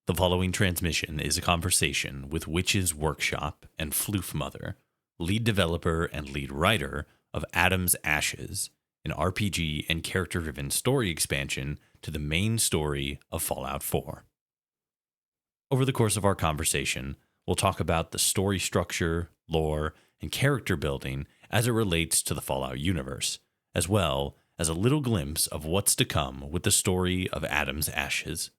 The following transmission is a conversation with WitchesWorkshop and FloofMother, lead developer and lead writer of Atom's Ashes, an RPG and character-driven story expansion to the main story of Fallout 4. Over the course of our conversation, we'll talk about the story structure, lore, and character building as it relates to the Fallout universe, as well as a little glimpse of what's to come with the story of Atom's Ashes.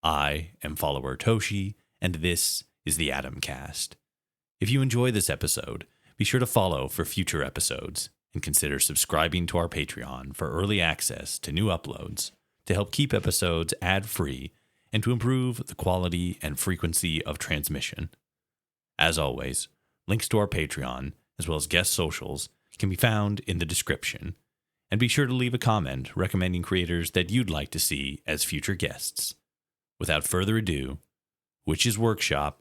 I am follower Toshi, and this is the Atomcast. If you enjoy this episode, be sure to follow for future episodes, and consider subscribing to our Patreon for early access to new uploads to help keep episodes ad-free and to improve the quality and frequency of transmission. As always, links to our Patreon, as well as guest socials, can be found in the description, and be sure to leave a comment recommending creators that you'd like to see as future guests. Without further ado, WitchesWorkshop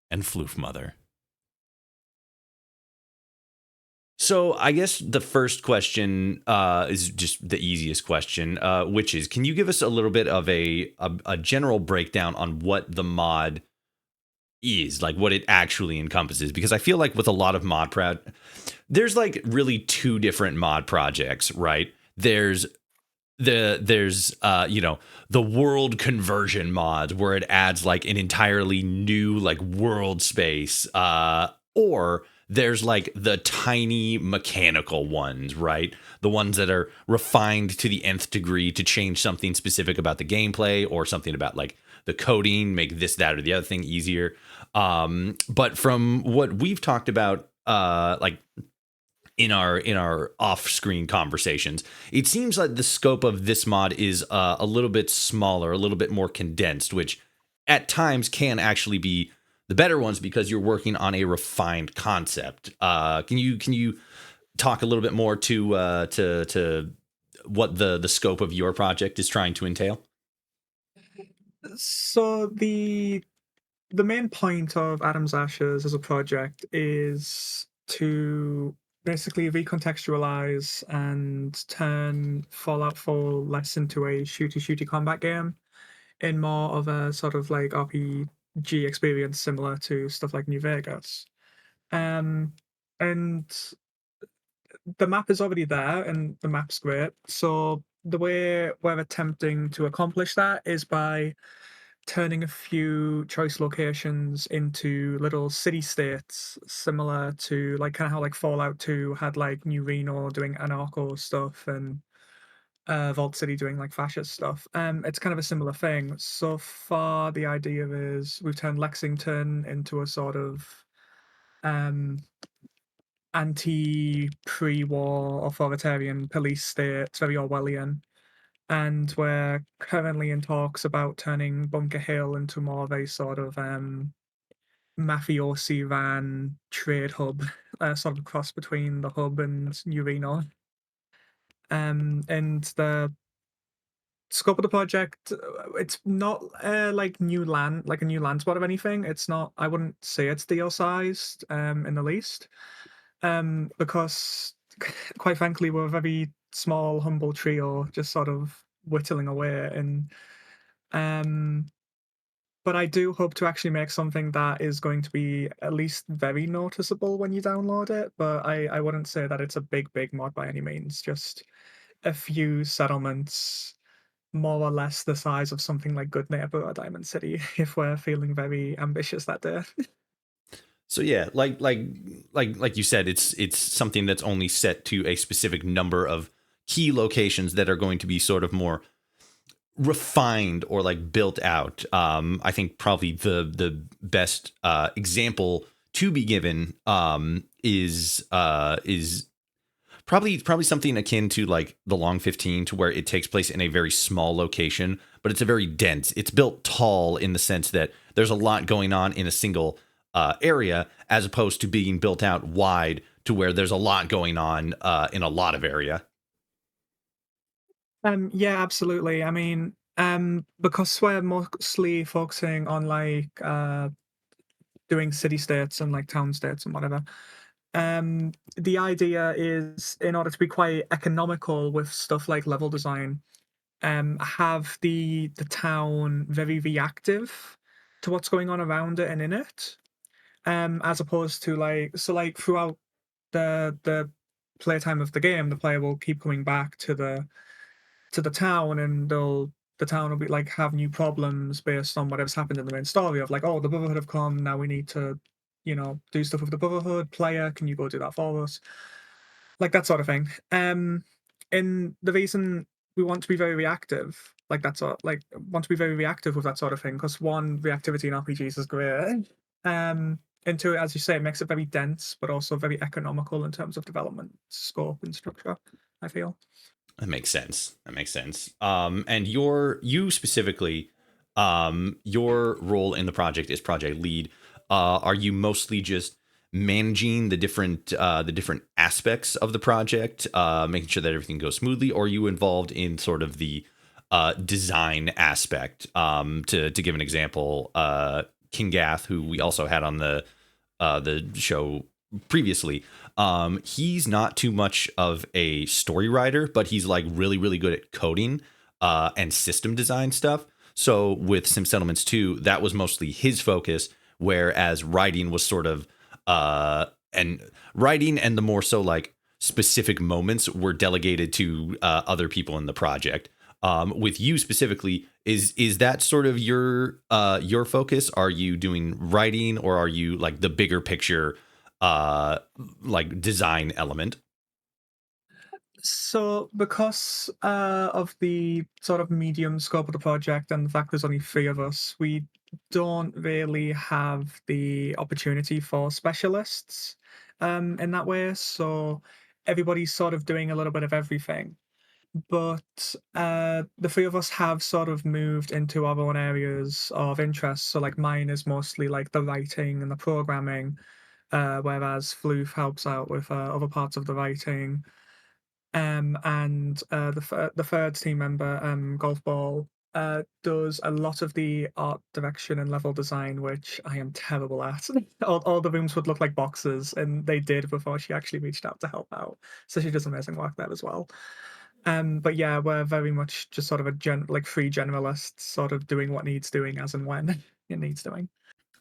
and FloofMother. So I guess the first question is just the easiest question, which is, can you give us a little bit of a general breakdown on what the mod is, like what it actually encompasses? Because I feel like with a lot of there's like really two different mod projects, right? There's the world conversion mod where it adds like an entirely new like world space, or there's like the tiny mechanical ones, right? The ones that are refined to the nth degree to change something specific about the gameplay or something about like the coding, make this, that, or the other thing easier. But from what we've talked about, like in our off-screen conversations, it seems like the scope of this mod is a little bit smaller, a little bit more condensed, which at times can actually be the better ones because you're working on a refined concept. Can you talk a little bit more to what the scope of your project is trying to entail? So the main point of Atom's Ashes as a project is to basically recontextualize and turn Fallout 4 less into a shooty combat game in more of a sort of like RPG experience similar to stuff like New Vegas. Um, and the map is already there and the map's great. So the way we're attempting to accomplish that is by turning a few choice locations into little city states, similar to like kind of how like Fallout 2 had like New Reno doing anarcho stuff and Vault City doing like fascist stuff. It's kind of a similar thing. So far, the idea is we've turned Lexington into a sort of um anti-pre-war authoritarian police state. It's very Orwellian. And we're currently in talks about turning Bunker Hill into more of a sort of mafiosi ran trade hub, sort of cross between the hub and New Reno. And the scope of the project, it's not like a new land spot or anything. It's not. I wouldn't say it's deal sized in the least, because quite frankly, we're a very small, humble trio, just sort of whittling away. And um, but I do hope to actually make something that is going to be at least very noticeable when you download it. But I wouldn't say that it's a big mod by any means. Just a few settlements, more or less the size of something like Good Neighbor or Diamond City, if we're feeling very ambitious that day. So yeah, like you said, it's something that's only set to a specific number of key locations that are going to be sort of more refined or like built out. I think probably the best example to be given is probably something akin to like the Long 15, to where it takes place in a very small location, but it's a very dense. It's built tall in the sense that there's a lot going on in a single area, as opposed to being built out wide to where there's a lot going on in a lot of area. Yeah, absolutely. I mean, because we're mostly focusing on like doing city states and like town states and whatever. The idea is, in order to be quite economical with stuff like level design, have the town very reactive to what's going on around it and in it, as opposed to like throughout the playtime of the game, the player will keep coming back to the town, and the town will be like have new problems based on whatever's happened in the main story of like, oh, the Brotherhood have come, now we need to, do stuff with the Brotherhood. Player, can you go do that for us? Like that sort of thing. And the reason we want to be very reactive, like that's like want to be very reactive with that sort of thing, because one, reactivity in RPGs is great. And two, as you say, it makes it very dense, but also very economical in terms of development scope and structure, I feel. That makes sense. That makes sense. And you specifically, your role in the project is project lead. Are you mostly just managing the different aspects of the project, making sure that everything goes smoothly, or are you involved in sort of the design aspect? To give an example, King Gath, who we also had on the show previously, he's not too much of a story writer, but he's like really, really good at coding and system design stuff. So with Sim Settlements 2, that was mostly his focus, whereas writing was sort of and writing and the more so like specific moments were delegated to other people in the project. With you specifically, is that sort of your focus? Are you doing writing, or are you like the bigger picture like design element? So, because of the sort of medium scope of the project and the fact there's only three of us, we don't really have the opportunity for specialists in that way. So, everybody's sort of doing a little bit of everything. But the three of us have sort of moved into our own areas of interest. So, like, mine is mostly like the writing and the programming, whereas Floof helps out with other parts of the writing. And the third team member, Golf Ball, does a lot of the art direction and level design, which I am terrible at. All the rooms would look like boxes, and they did before she actually reached out to help out. So she does amazing work there as well. But yeah, we're very much just sort of like free generalists, sort of doing what needs doing as and when it needs doing.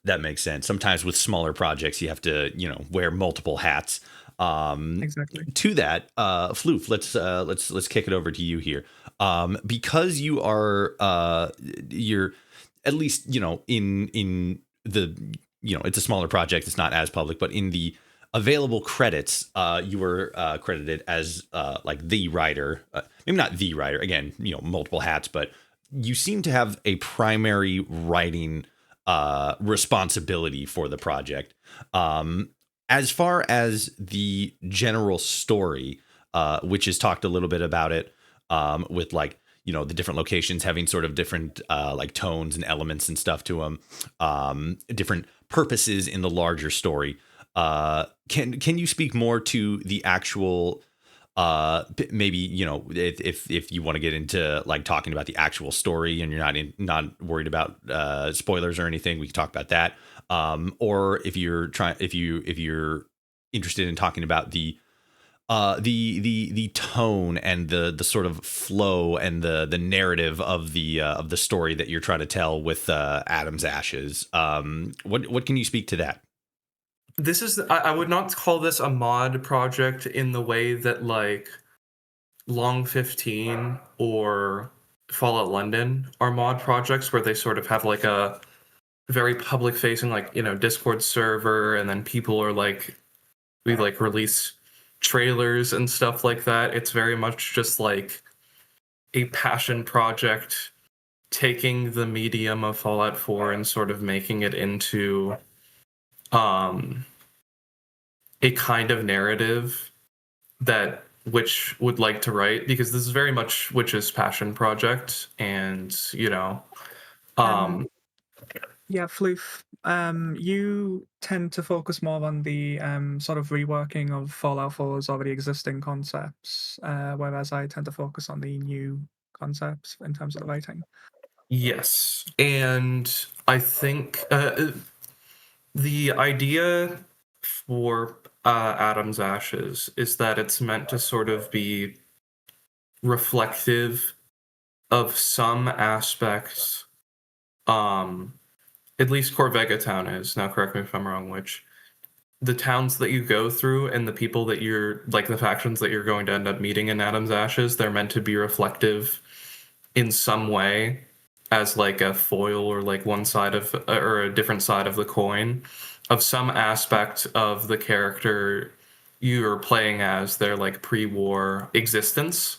That makes sense. Sometimes with smaller projects, you have to, wear multiple hats. Exactly. To that, Floof, let's kick it over to you here. Because you're at least, in the, it's a smaller project. It's not as public, but in the available credits, you were credited as like the writer. Maybe not the writer. Again, multiple hats, but you seem to have a primary writing responsibility for the project. As far as the general story, which has talked a little bit about it, with like, the different locations having sort of different like tones and elements and stuff to them, different purposes in the larger story. Can you speak more to the actual maybe, if you want to get into like talking about the actual story and you're not worried about spoilers or anything, we can talk about that. Or if you're interested in talking about the tone and the sort of flow and the narrative of the story that you're trying to tell with Adam's Ashes, what can you speak to that? This is I would not call this a mod project in the way that like Long 15 or Fallout London are mod projects where they sort of have like a very public facing like, Discord server, and then people are like we like release trailers and stuff like that. It's very much just like a passion project taking the medium of Fallout 4 and sort of making it into um a kind of narrative that Witch would like to write, because this is very much Witch's passion project. And Um, um Yeah, Floof. You tend to focus more on the sort of reworking of Fallout 4's already existing concepts, whereas I tend to focus on the new concepts in terms of the writing. yes, and I think the idea for Adam's Ashes is that it's meant to sort of be reflective of some aspects, at least Corvega Town is, now correct me if I'm wrong, which the towns that you go through and the people that you're, like the factions that you're going to end up meeting in Atom's Ashes, they're meant to be reflective in some way as like a foil or like one side of, or a different side of the coin of some aspect of the character you're playing as, their like pre-war existence.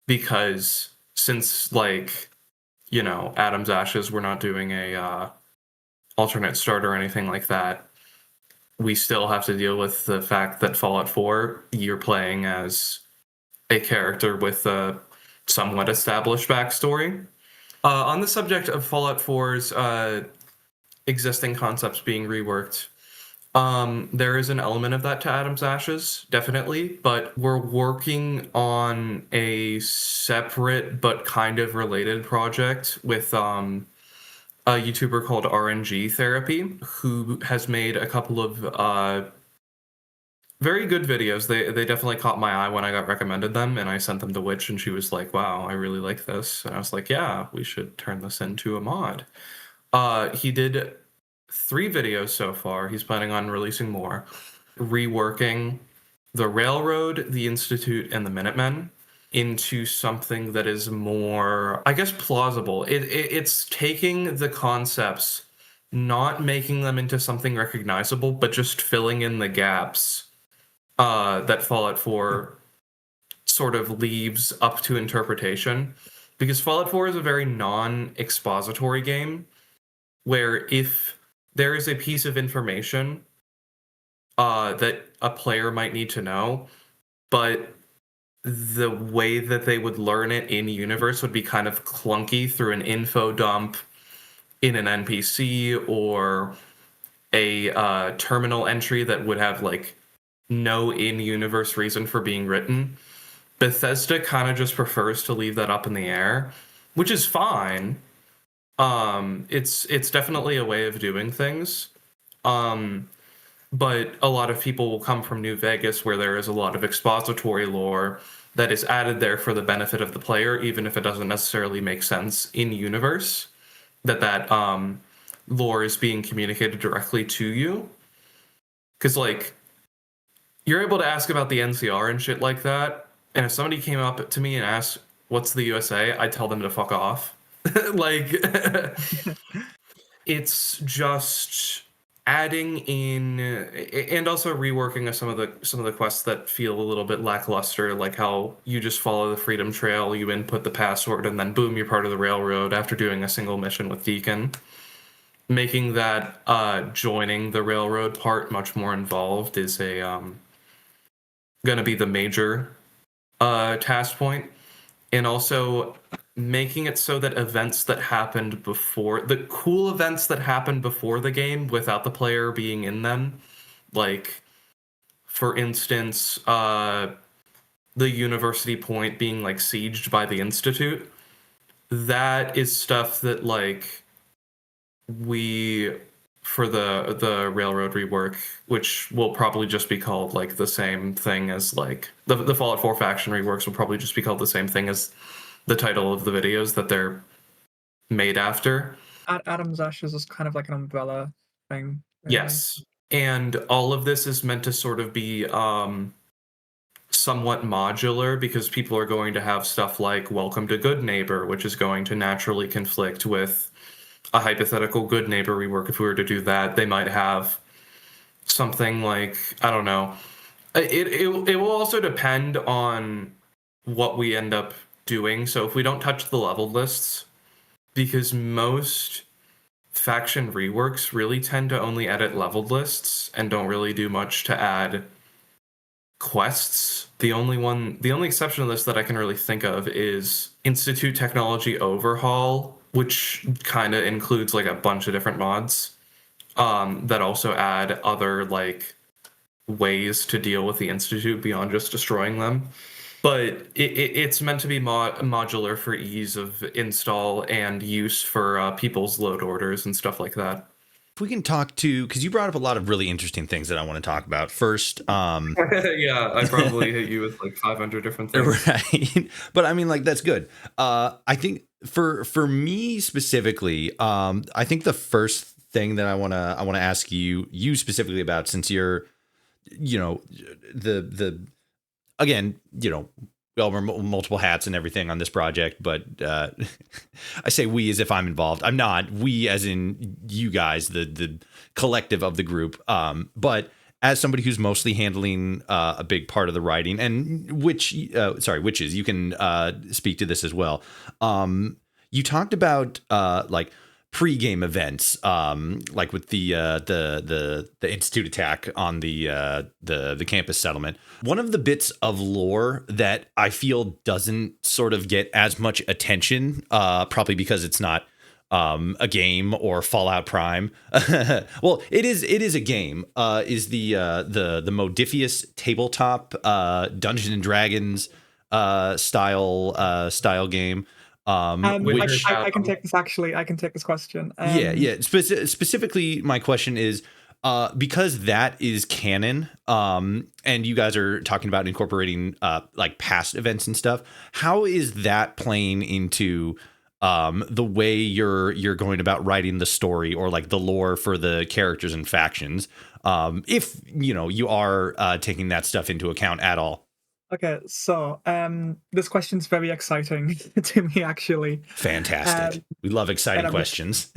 Because since like, you know, Atom's Ashes, we're not doing a alternate start or anything like that, we still have to deal with the fact that Fallout 4, you're playing as a character with a somewhat established backstory. On the subject of Fallout 4's existing concepts being reworked, there is an element of that to Atom's Ashes, definitely, but we're working on a separate but kind of related project with a YouTuber called RNG Therapy, who has made a couple of very good videos. They definitely caught my eye when I got recommended them, and I sent them to Witch, and she was like, "Wow, I really like this." And I was like, "Yeah, we should turn this into a mod." He did 3 videos so far. He's planning on releasing more, reworking the Railroad, the Institute, and the Minutemen into something that is more, I guess, plausible. It's taking the concepts, not making them into something recognizable, but just filling in the gaps that Fallout 4 sort of leaves up to interpretation. Because Fallout 4 is a very non-expository game, where if there is a piece of information that a player might need to know, but the way that they would learn it in universe would be kind of clunky through an info dump in an NPC or a terminal entry that would have like no in-universe reason for being written. Bethesda kind of just prefers to leave that up in the air, which is fine. It's definitely a way of doing things. But a lot of people will come from New Vegas, where there is a lot of expository lore that is added there for the benefit of the player, even if it doesn't necessarily make sense in universe, that lore is being communicated directly to you. Because, like, you're able to ask about the NCR and shit like that, and if somebody came up to me and asked, "What's the USA?" I'd tell them to fuck off. Like, it's just adding in and also reworking of some of the quests that feel a little bit lackluster, like how you just follow the Freedom Trail, you input the password, and then boom, you're part of the Railroad after doing a single mission with Deacon. Making that joining the Railroad part much more involved is a gonna be the major task point. And also making it so that events that happened before, the cool events that happened before the game without the player being in them, like, for instance, the University Point being, like, sieged by the Institute, that is stuff that, like, we, for the Railroad rework, which will probably just be called, like, the same thing as, like, the Fallout 4 faction reworks will probably just be called the same thing as the title of the videos that they're made after. Atom's Ashes is kind of like an umbrella thing. Really. Yes. And all of this is meant to sort of be somewhat modular, because people are going to have stuff like Welcome to Good Neighbor, which is going to naturally conflict with a hypothetical Good Neighbor rework. If we were to do that, they might have something like, I don't know. It will also depend on what we end up doing. So if we don't touch the level lists, because most faction reworks really tend to only edit leveled lists and don't really do much to add quests. The only exception to this that I can really think of is Institute Technology Overhaul, which kind of includes like a bunch of different mods that also add other like ways to deal with the Institute beyond just destroying them. But it's meant to be modular for ease of install and use for people's load orders and stuff like that. if we can talk to, because you brought up a lot of really interesting things that I want to talk about. First, Yeah, I probably hit you with like 500 different things. right? But I mean, like that's good. I think for me specifically, I think the first thing that I wanna ask you specifically about, since you're, you know, the again, you know, we all wear multiple hats and everything on this project, but I say we as if I'm involved. I'm not. We as in you guys, the collective of the group. But as somebody who's mostly handling a big part of the writing, and witches, you can speak to this as well. You talked about like pre-game events, like with the institute attack on the campus settlement. One of the bits of lore that I feel doesn't sort of get as much attention, probably because it's not a game or Fallout Prime. Well, it is a game. Is the Modifius tabletop Dungeons and Dragons style game. Which I can take this. Actually, I can take this question. yeah. Specifically, my question is, because that is canon, and you guys are talking about incorporating like past events and stuff. How is that playing into the way you're going about writing the story, or like the lore for the characters and factions? If you know you are taking that stuff into account at all. Okay, so this question's very exciting to me, actually. Fantastic. We love exciting questions.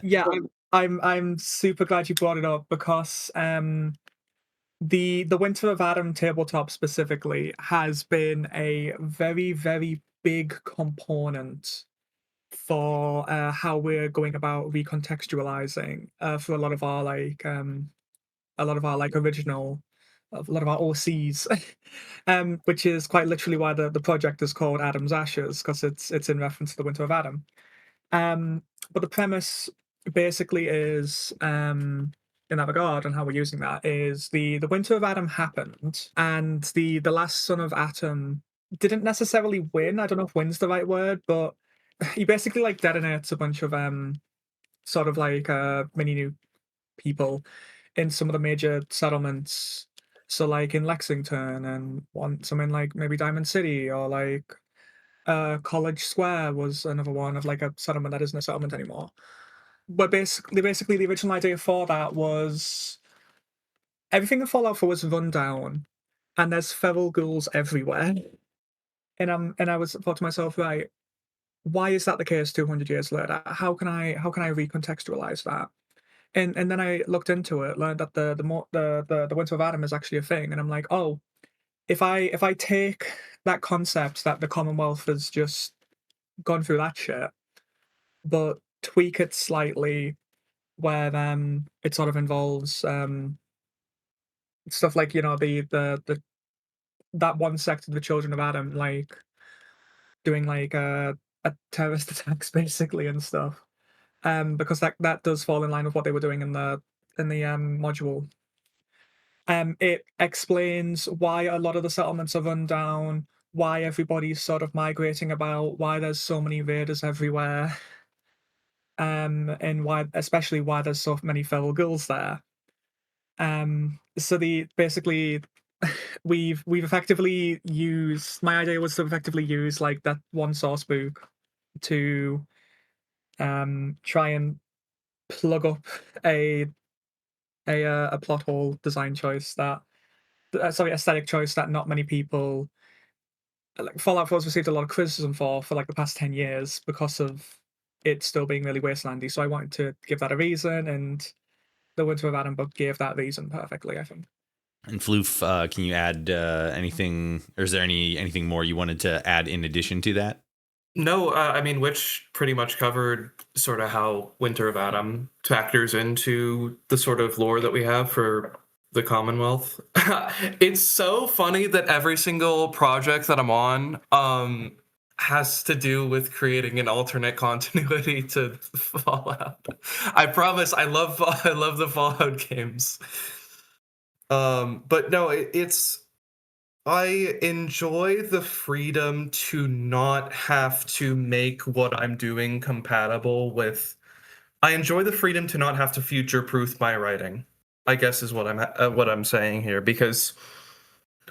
Yeah, I'm super glad you brought it up, because the Winter of Adam tabletop specifically has been a very, very big component for how we're going about recontextualizing for a lot of our original, a lot of our OCs, which is quite literally why the project is called Adam's Ashes, because it's in reference to the Winter of Adam. But the premise basically is, in that regard, and how we're using that, is the Winter of Adam happened, and the last son of Atom didn't necessarily win. I don't know if win's the right word, but he basically like detonates a bunch of sort of like mini new people in some of the major settlements. So like in Lexington, and some in like maybe Diamond City, or like College Square was another one of like a settlement that isn't a settlement anymore. But basically the original idea for that was everything in Fallout 4 was run down, and there's feral ghouls everywhere. And I was thought to myself, right, why is that the case 200 years later? How can I recontextualize that? And then I looked into it, learned that the Winter of Adam is actually a thing, and I'm like, oh, if I take that concept that the Commonwealth has just gone through that shit, but tweak it slightly, where it sort of involves stuff like, you know, the that one sect of the Children of Adam, like doing like a terrorist attacks basically and stuff. Because that does fall in line with what they were doing in the module. It explains why a lot of the settlements are run down, why everybody's sort of migrating about, why there's so many raiders everywhere, and especially why there's so many feral ghouls there. So the basically we've effectively used, my idea was to effectively use like that one source book to try and plug up a plot hole design choice that aesthetic choice that not many people, like Fallout 4 has received a lot of criticism for like the past 10 years because of it still being really wastelandy. So I wanted to give that a reason, and the Winter of Adam book gave that reason perfectly, I think. And Floof, can you add anything, or is there anything more you wanted to add in addition to that? No, I mean, Witch pretty much covered sort of how Winter of Adam factors into the sort of lore that we have for the Commonwealth. It's so funny that every single project that I'm on has to do with creating an alternate continuity to Fallout. I promise, I love the Fallout games. But no, it's I enjoy the freedom to not have to make what I'm doing compatible with I enjoy the freedom to not have to future-proof my writing, I guess is what I'm saying here, because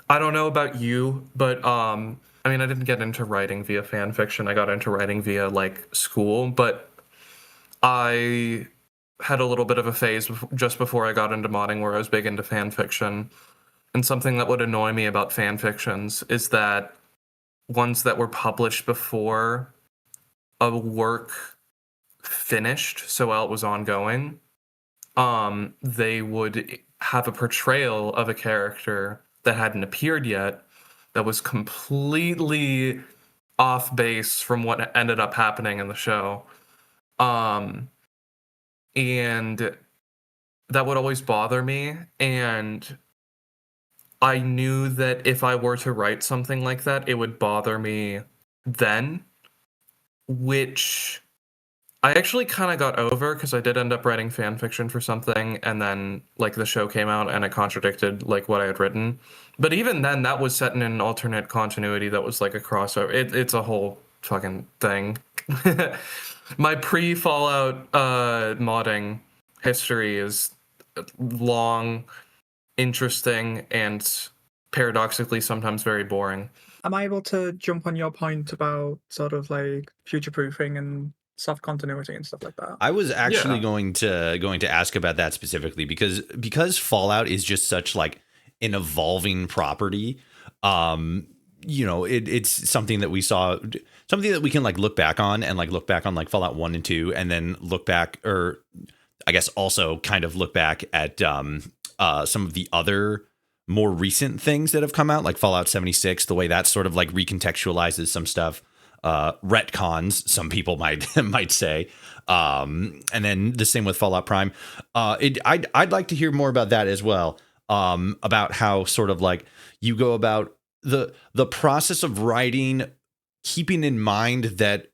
I don't know about you, but I mean, I didn't get into writing via fan fiction. I got into writing via like school, but I had a little bit of a phase just before I got into modding where I was big into fan fiction. And something that would annoy me about fan fictions is that ones that were published before a work finished, so while it was ongoing, they would have a portrayal of a character that hadn't appeared yet that was completely off base from what ended up happening in the show. And that would always bother me. And I knew that if I were to write something like that, it would bother me then, which I actually kind of got over because I did end up writing fan fiction for something, and then like the show came out and it contradicted like what I had written. But even then, that was set in an alternate continuity that was like a crossover. It's a whole fucking thing. My pre-Fallout modding history is long, interesting, and paradoxically sometimes very boring. Am I able to jump on your point about sort of like future proofing and soft continuity and stuff like that? I was actually Yeah. going to ask about that specifically because Fallout is just such like an evolving property. It's something that we saw, something that we can like look back on like Fallout 1 and 2, and then look back, or I guess also kind of look back at some of the other more recent things that have come out, like Fallout 76, the way that sort of like recontextualizes some stuff, retcons, some people might say, and then the same with Fallout Prime. I'd like to hear more about that as well, about how sort of like you go about the process of writing, keeping in mind that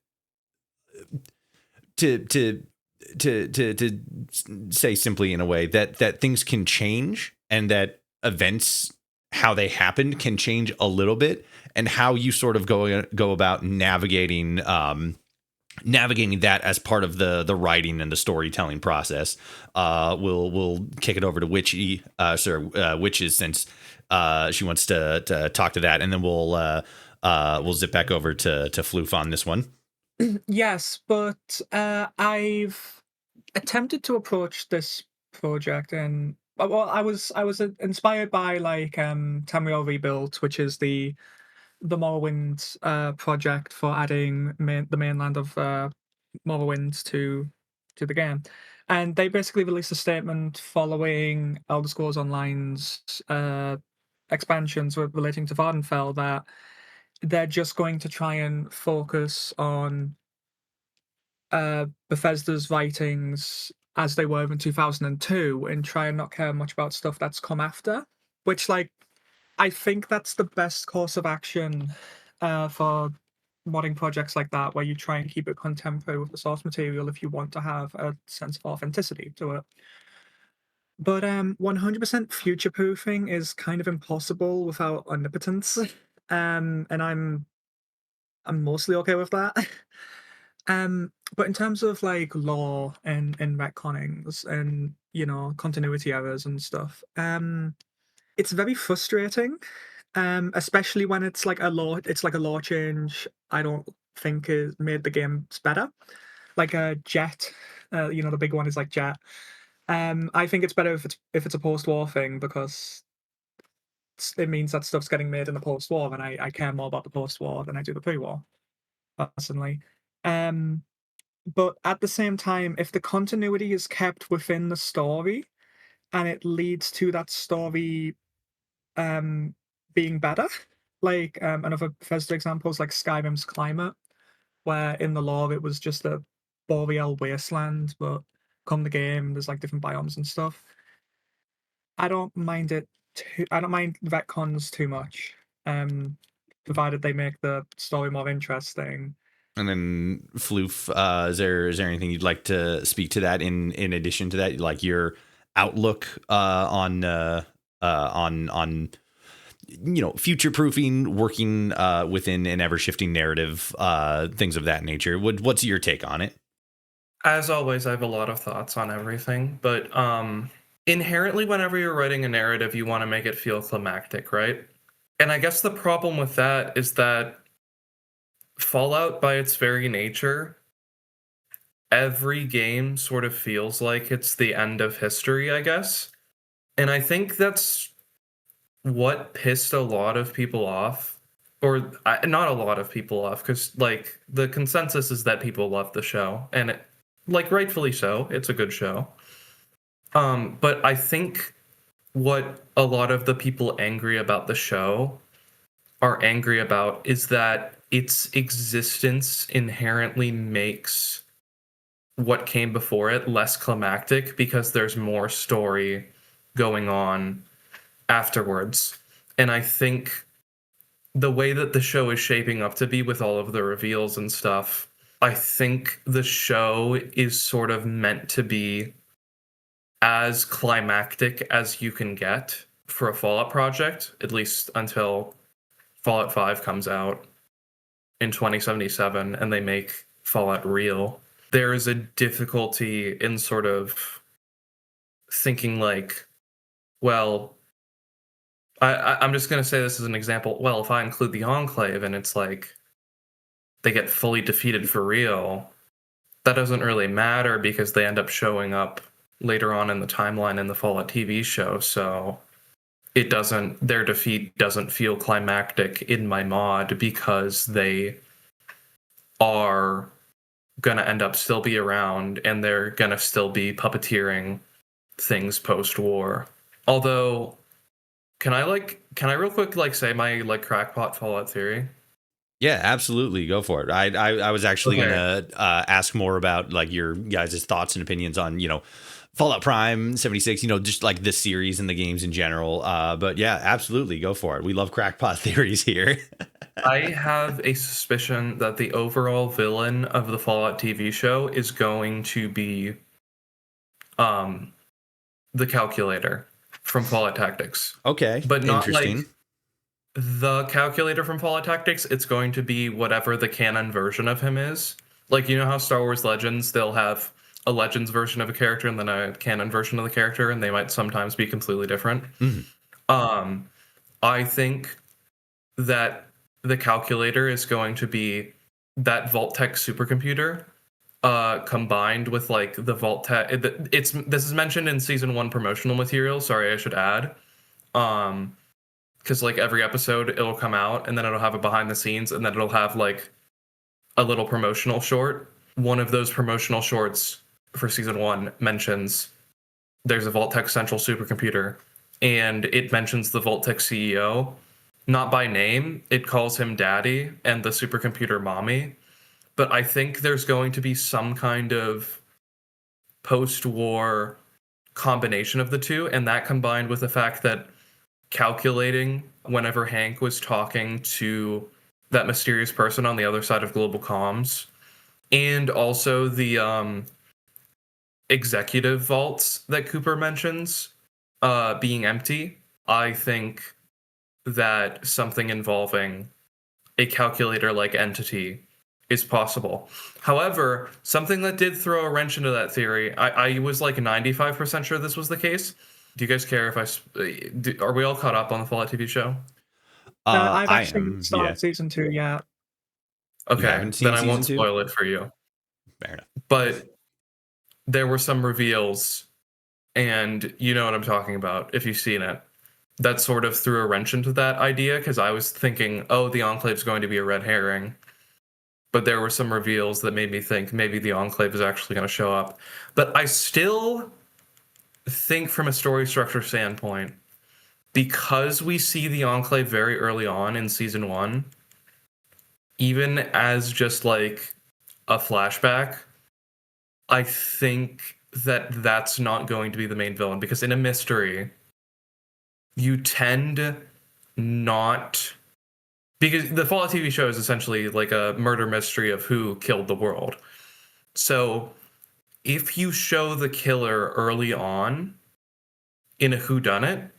to say simply in a way that things can change, and that events, how they happened, can change a little bit, and how you sort of go about navigating that as part of the writing and the storytelling process. We'll kick it over to Witches, since she wants to talk to that, and then we'll zip back over to Floof on this one. Yes, but I've attempted to approach this project, and well, I was inspired by like Tamriel Rebuilt, which is the Morrowind project for adding the mainland of Morrowind to the game. And they basically released a statement following Elder Scrolls Online's expansions relating to Vardenfell that they're just going to try and focus on Bethesda's writings as they were in 2002 and try and not care much about stuff that's come after, which, like, I think that's the best course of action for modding projects like that, where you try and keep it contemporary with the source material if you want to have a sense of authenticity to it. But 100% future proofing is kind of impossible without omnipotence, and I'm mostly okay with that. But in terms of like lore and retconnings and continuity errors and stuff, it's very frustrating. Especially when it's like a lore change I don't think is made the games better. Like a Jet, the big one is like Jet. I think it's better if it's a post-war thing, because it means that stuff's getting made in the post-war, and I care more about the post-war than I do the pre-war, personally. But at the same time, if the continuity is kept within the story and it leads to that story being better, like another Bethesda example is like Skyrim's Climate, where in the lore it was just a boreal wasteland, but come the game, there's like different biomes and stuff. I don't mind retcons too much, provided they make the story more interesting. And then Floof, is there anything you'd like to speak to that in addition to that, like your outlook on future proofing, working within an ever shifting narrative, things of that nature? What's your take on it? As always, I have a lot of thoughts on everything, but inherently, whenever you're writing a narrative, you want to make it feel climactic, right? And I guess the problem with that is that Fallout, by its very nature, every game sort of feels like it's the end of history, I guess. And I think that's what pissed a lot of people off. Or not a lot of people off, because, like, the consensus is that people love the show. And, like, rightfully so. It's a good show. But I think what a lot of the people angry about the show are angry about is that its existence inherently makes what came before it less climactic because there's more story going on afterwards. And I think the way that the show is shaping up to be with all of the reveals and stuff, I think the show is sort of meant to be as climactic as you can get for a Fallout project, at least until Fallout 5 comes out in 2077 and they make Fallout real. There is a difficulty in sort of thinking like, well, I'm just going to say this as an example. Well, if I include the Enclave and it's like they get fully defeated for real, that doesn't really matter because they end up showing up later on in the timeline in the Fallout TV show. So their defeat doesn't feel climactic in my mod because they are going to end up still be around and they're going to still be puppeteering things post-war. Although, can I real quick like say my like crackpot Fallout theory? Yeah, absolutely. Go for it. I was actually gonna ask more about like your guys' thoughts and opinions on, you know, Fallout Prime 76, you know, just like this series and the games in general. But yeah, absolutely. Go for it. We love crackpot theories here. I have a suspicion that the overall villain of the Fallout TV show is going to be the calculator from Fallout Tactics. Okay. But not interesting. like the calculator from Fallout Tactics. It's going to be whatever the canon version of him is. Like, you know how Star Wars Legends, they'll have a Legends version of a character and then a canon version of the character, and they might sometimes be completely different. Mm-hmm. I think that the calculator is going to be that Vault-Tec supercomputer combined with like the Vault-Tec. This is mentioned in season 1 promotional material. Sorry, I should add. Because like every episode it'll come out and then it'll have a behind the scenes and then it'll have like a little promotional short. One of those promotional shorts for season 1 mentions there's a Vault-Tec central supercomputer and it mentions the Vault-Tec CEO, not by name. It calls him Daddy and the supercomputer Mommy. But I think there's going to be some kind of post-war combination of the two, and that combined with the fact that calculating whenever Hank was talking to that mysterious person on the other side of global comms, and also the executive vaults that Cooper mentions being empty, I think that something involving a calculator-like entity is possible. However, something that did throw a wrench into that theory, I was like 95% sure this was the case. Do you guys care if are we all caught up on the Fallout TV show? I've actually started season 2 yet. Okay, then I won't spoil it for you. Fair enough. But there were some reveals, and you know what I'm talking about if you've seen it. That sort of threw a wrench into that idea, because I was thinking, oh, the Enclave's going to be a red herring. But there were some reveals that made me think maybe the Enclave is actually going to show up. But I still think from a story structure standpoint, because we see the Enclave very early on in season 1, even as just like a flashback, I think that that's not going to be the main villain, because in a mystery, you tend not... Because the Fallout TV show is essentially like a murder mystery of who killed the world. So if you show the killer early on in a whodunit,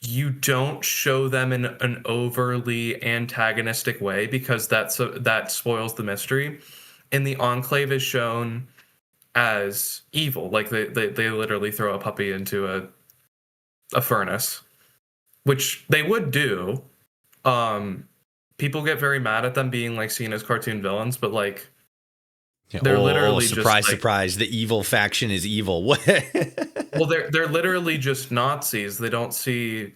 you don't show them in an overly antagonistic way, because that spoils the mystery. And the Enclave is shown as evil. Like they literally throw a puppy into a furnace, which they would do. People get very mad at them being like seen as cartoon villains, but like they're literally surprise, just like, surprise! The evil faction is evil. What? well, they're literally just Nazis. They don't see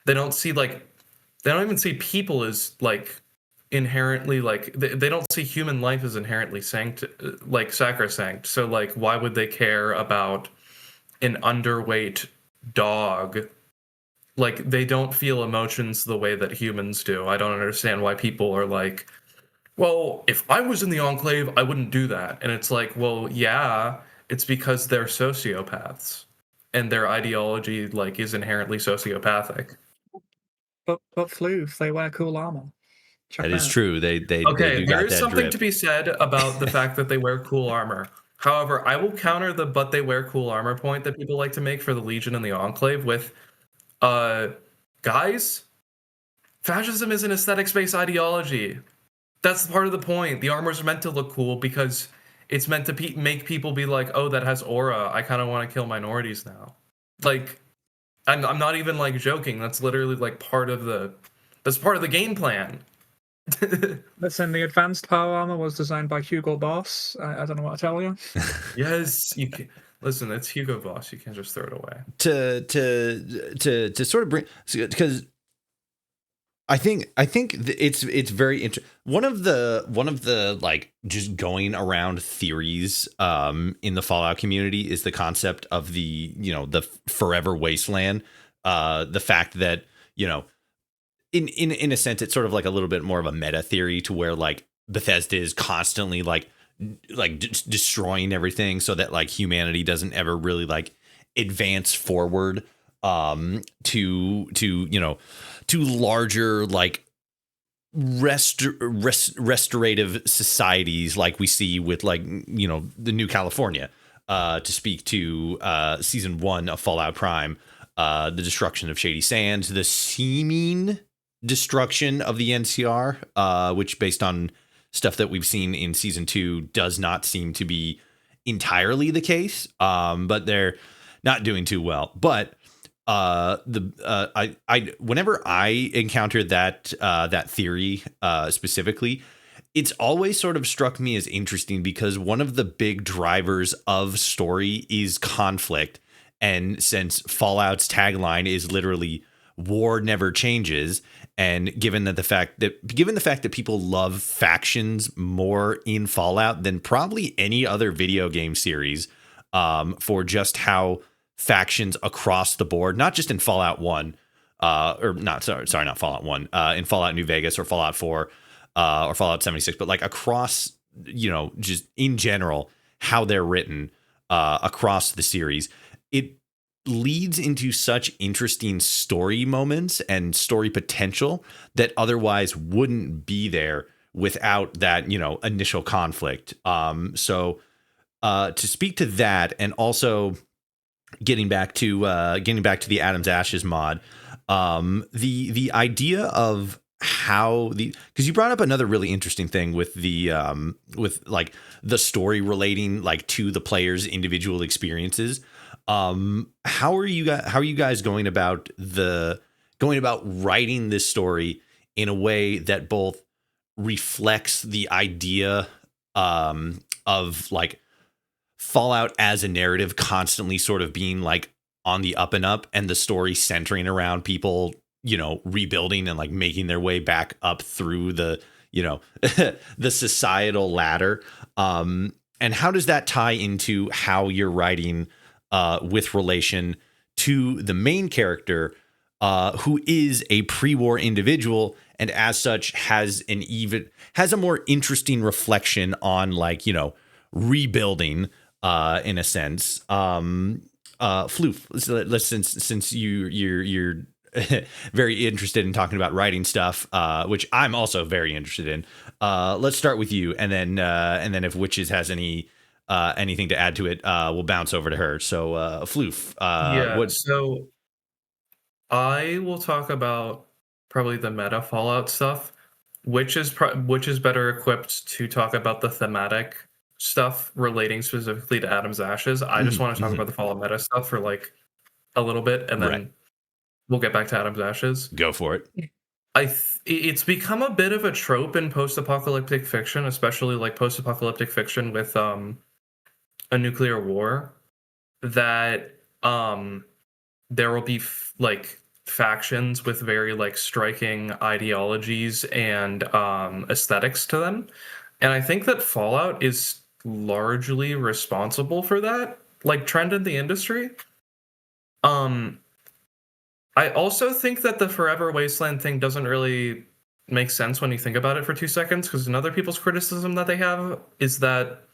like they don't even see people as like inherently like they don't see human life as inherently like sacrosanct. So like why would they care about an underweight dog? Like they don't feel emotions the way that humans do. I don't understand why people are like, well, if I was in the Enclave, I wouldn't do that. And it's like, well, yeah, it's because they're sociopaths and their ideology like is inherently sociopathic. But Floof, they wear cool armor. Check That it is out. true. They Okay, do there got is that something drip. to be said about the fact that they wear cool armor. However, I will counter the "but they wear cool armor" point that people like to make for the Legion and the Enclave with, guys, fascism is an aesthetics-based ideology. That's part of the point. The armors are meant to look cool because it's meant to make people be like, oh, that has aura. I kind of want to kill minorities now. Like, I'm not even like joking. That's literally like that's part of the game plan. Listen, the advanced power armor was designed by Hugo Boss. I don't know what to tell you. Yes, you can. Listen, it's Hugo Boss. You can't just throw it away. To sort of bring, because I think it's very interesting. One of the like just going around theories in the Fallout community is the concept of the forever wasteland. The fact that in a sense it's sort of like a little bit more of a meta theory to where like Bethesda is constantly like destroying everything so that like humanity doesn't ever really like advance forward to larger like restorative societies like we see with like the New California, to speak to season 1 of Fallout Prime, the destruction of Shady Sands, the seeming destruction of the NCR, which based on stuff that we've seen in season 2 does not seem to be entirely the case, but they're not doing too well. But whenever I encounter that theory specifically, it's always sort of struck me as interesting because one of the big drivers of story is conflict. And since Fallout's tagline is literally "war never changes," and given the fact that people love factions more in Fallout than probably any other video game series, for just how factions across the board, not just in Fallout 1, not Fallout 1, in Fallout New Vegas or Fallout 4, or Fallout 76, but like across, just in general, how they're written across the series, it leads into such interesting story moments and story potential that otherwise wouldn't be there without that, initial conflict. So to speak to that, and also getting back to the Adam's Ashes mod, the idea of how because you brought up another really interesting thing with like the story relating like to the player's individual experiences. How are you guys going about writing this story in a way that both reflects the idea of like Fallout as a narrative constantly sort of being like on the up and up, and the story centering around people, rebuilding and like making their way back up through the, the societal ladder. And how does that tie into how you're writing with relation to the main character, who is a pre-war individual and as such has a more interesting reflection on like, rebuilding, in a sense. Floof, since you're very interested in talking about writing stuff, which I'm also very interested in. Let's start with you, and then if Witches has anything to add to it, we'll bounce over to her. So, Floof, So I will talk about probably the meta Fallout stuff, which is better equipped to talk about the thematic stuff relating specifically to Adam's Ashes. I just want to talk about the Fallout meta stuff for like a little bit, and then we'll get back to Adam's Ashes. Go for it. It's become a bit of a trope in post-apocalyptic fiction, especially like post-apocalyptic fiction with a nuclear war, that there will be like factions with very like striking ideologies and aesthetics to them. And I think that Fallout is largely responsible for that, like, trend in the industry. I also think that the Forever Wasteland thing doesn't really make sense when you think about it for 2 seconds, because another people's criticism that they have is that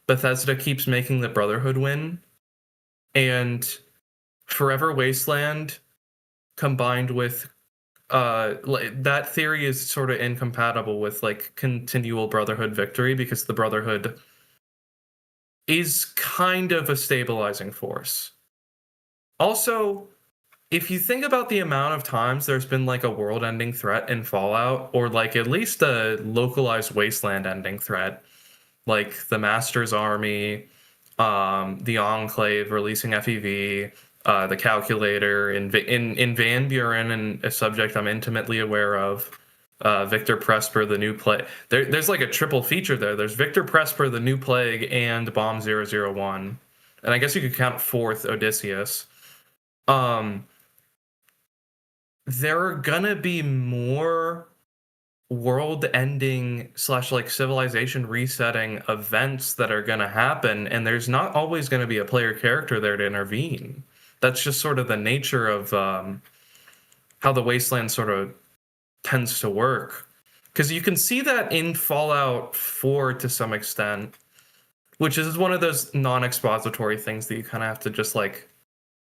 Bethesda keeps making the Brotherhood win, and Forever Wasteland combined with that theory is sort of incompatible with like continual Brotherhood victory, because the Brotherhood is kind of a stabilizing force. Also, if you think about the amount of times there's been like a world-ending threat in Fallout, or like at least a localized Wasteland-ending threat, like the Master's Army, the Enclave releasing FEV, the Calculator in Van Buren, and a subject I'm intimately aware of, Victor Presper, the New Plague. There's like a triple feature there. There's Victor Presper, the New Plague, and Bomb 001. And I guess you could count fourth Odysseus. There are gonna be more world-ending / like civilization resetting events that are gonna happen, and there's not always gonna be a player character there to intervene. That's just sort of the nature of how the Wasteland sort of tends to work. Because you can see that in Fallout 4 to some extent, which is one of those non-expository things that you kind of have to just like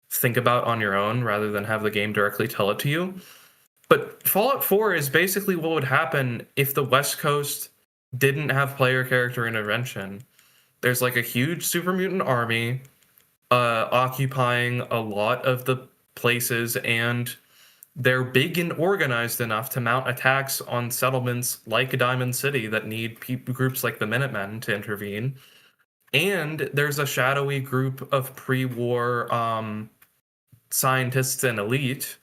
think about on your own rather than have the game directly tell it to you. But Fallout 4 is basically what would happen if the West Coast didn't have player character intervention. There's like a huge super mutant army occupying a lot of the places, and they're big and organized enough to mount attacks on settlements like Diamond City that need groups like the Minutemen to intervene. And there's a shadowy group of pre-war scientists and elite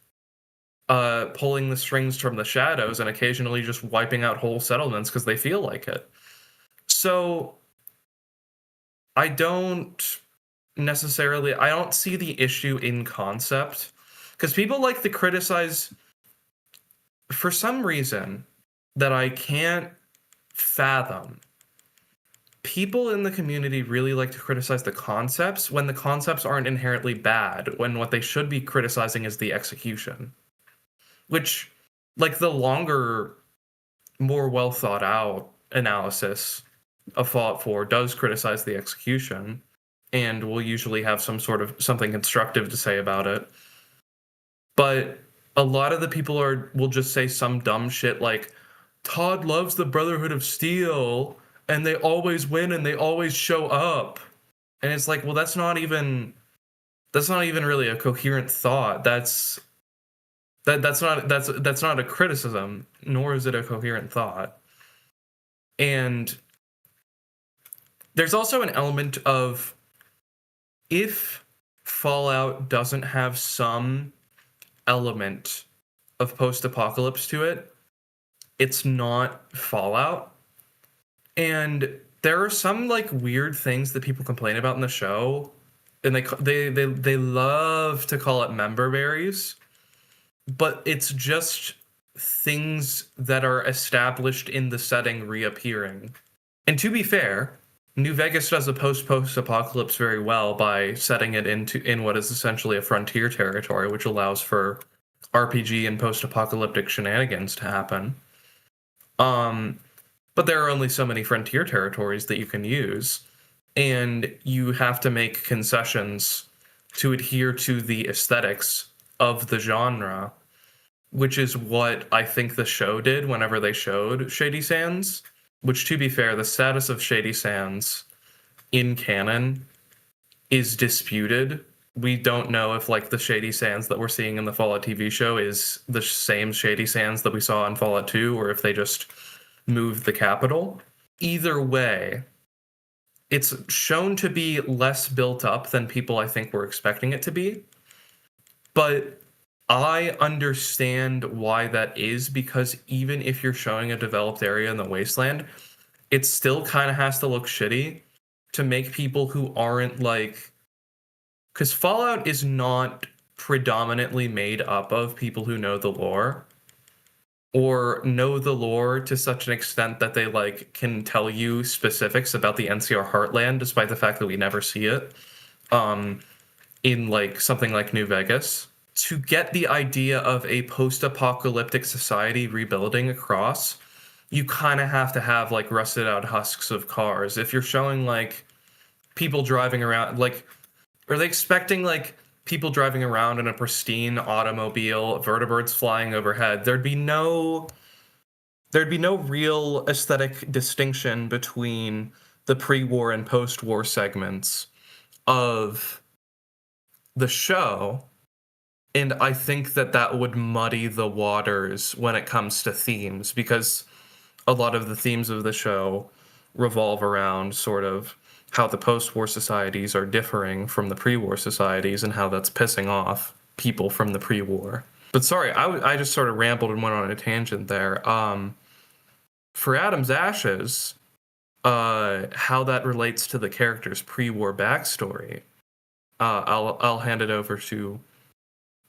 pulling the strings from the shadows and occasionally just wiping out whole settlements because they feel like it. So I don't see the issue in concept, because people like to criticize, for some reason that I can't fathom. People in the community really like to criticize the concepts when the concepts aren't inherently bad, when what they should be criticizing is the execution. Which, like, the longer, more well thought out analysis of Fallout 4 does criticize the execution, and will usually have some sort of something constructive to say about it. But a lot of the people will just say some dumb shit like, Todd loves the Brotherhood of Steel, and they always win and they always show up. And it's like, well, that's not even really a coherent thought. That's not a criticism, nor is it a coherent thought. And there's also an element of, if Fallout doesn't have some element of post-apocalypse to it, it's not Fallout. And there are some like weird things that people complain about in the show, and they love to call it member berries, but it's just things that are established in the setting reappearing. And to be fair, New Vegas does a post-apocalypse very well by setting it in what is essentially a frontier territory, which allows for RPG and post-apocalyptic shenanigans to happen. But there are only so many frontier territories that you can use, and you have to make concessions to adhere to the aesthetics of the genre, which is what I think the show did whenever they showed Shady Sands, which, to be fair, the status of Shady Sands in canon is disputed. We don't know if like the Shady Sands that we're seeing in the Fallout TV show is the same Shady Sands that we saw in Fallout 2, or if they just moved the capital. Either way, it's shown to be less built up than people I think were expecting it to be. But I understand why that is, because even if you're showing a developed area in the Wasteland, it still kind of has to look shitty to make people who aren't like, because Fallout is not predominantly made up of people who know the lore, or know the lore to such an extent that they like can tell you specifics about the NCR Heartland, despite the fact that we never see it in like something like New Vegas. To get the idea of a post-apocalyptic society rebuilding across, you kind of have to have like rusted out husks of cars. If you're showing like people driving around, like, are they expecting like people driving around in a pristine automobile, vertebrates flying overhead? There'd be no real aesthetic distinction between the pre-war and post-war segments of the show. And I think that would muddy the waters when it comes to themes, because a lot of the themes of the show revolve around sort of how the post-war societies are differing from the pre-war societies and how that's pissing off people from the pre-war. But sorry, I just sort of rambled and went on a tangent there. For Adam's Ashes, how that relates to the character's pre-war backstory, I'll hand it over to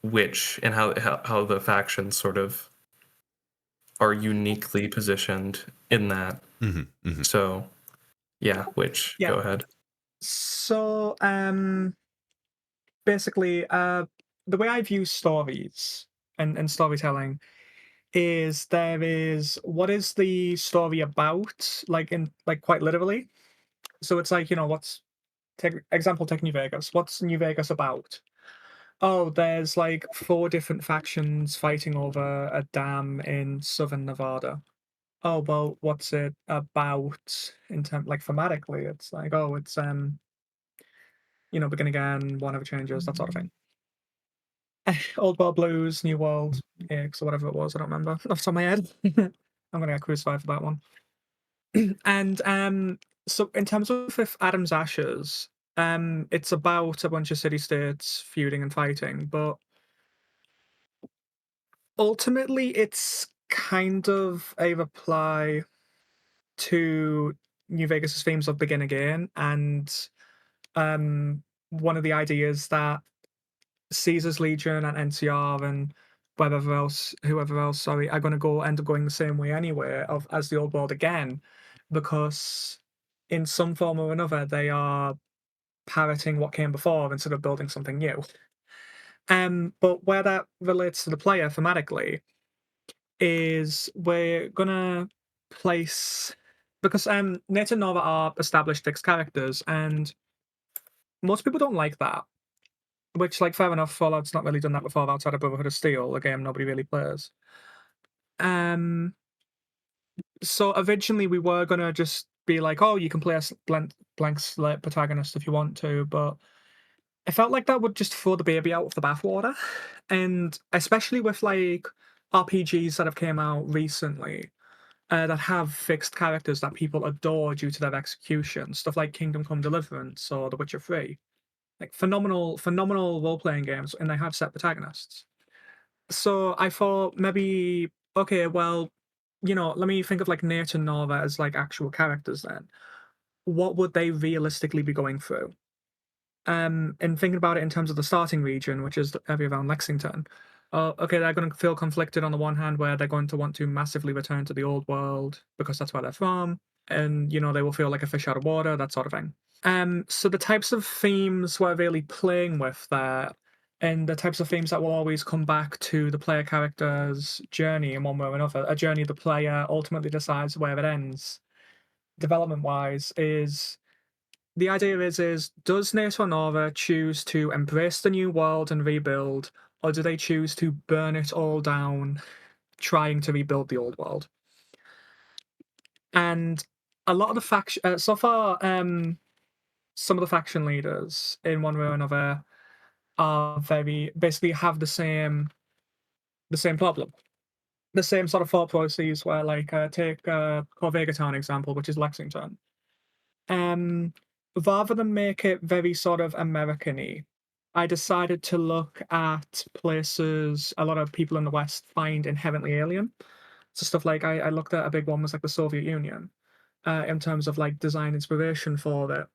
Witch and how the factions sort of are uniquely positioned in that. So, yeah, Witch, Yeah. go ahead. So, basically, the way I view stories and storytelling is there is what is the story about, like in like quite literally. So it's like, what's take New Vegas. What's New Vegas about? Oh, there's like 4 different factions fighting over a dam in southern Nevada. Oh, well, what's it about in terms like thematically? It's like, oh, it's begin again, one never changes, that sort of thing. Old World Blues, New World, X, or whatever it was, I don't remember off the top of my head. I'm gonna get crucified for that one. And so in terms of if Adam's Ashes, it's about a bunch of city-states feuding and fighting, but ultimately it's kind of a reply to New Vegas's themes of Begin Again, and one of the ideas that Caesar's Legion and NCR and whoever else, sorry, are going to end up going the same way anyway as the old world again, because in some form or another they are parroting what came before instead of building something new. But where that relates to the player thematically is we're gonna place, because Nate and Nova are established fixed characters, and most people don't like that. Which, like, fair enough. Fallout's not really done that before outside of Brotherhood of Steel, a game nobody really plays. So originally we were gonna just be like, oh, you can play a blank slate protagonist if you want to, but I felt like that would just throw the baby out with the bathwater, and especially with like RPGs that have came out recently that have fixed characters that people adore due to their execution, stuff like Kingdom Come Deliverance or The Witcher 3. Like phenomenal role-playing games, and they have set protagonists. So I thought maybe, okay, well, let me think of like Nate and Nova as like actual characters then. What would they realistically be going through? And thinking about it in terms of the starting region, which is the area around Lexington, okay, they're going to feel conflicted on the one hand, where they're going to want to massively return to the old world because that's where they're from, and they will feel like a fish out of water, that sort of thing. So the types of themes we're really playing with there, and the types of themes that will always come back to the player character's journey in one way or another, a journey the player ultimately decides where it ends, development-wise, is the idea is does Nate or Nova choose to embrace the new world and rebuild, or do they choose to burn it all down, trying to rebuild the old world? And a lot of the faction so far, some of the faction leaders, in one way or another, are basically have the same problem, the same sort of thought processes. Where like take Corvega Town example, which is Lexington. rather than make it very sort of American-y, I decided to look at places a lot of people in the West find inherently alien. So stuff like I looked at a big one was like the Soviet Union, in terms of like design inspiration for it,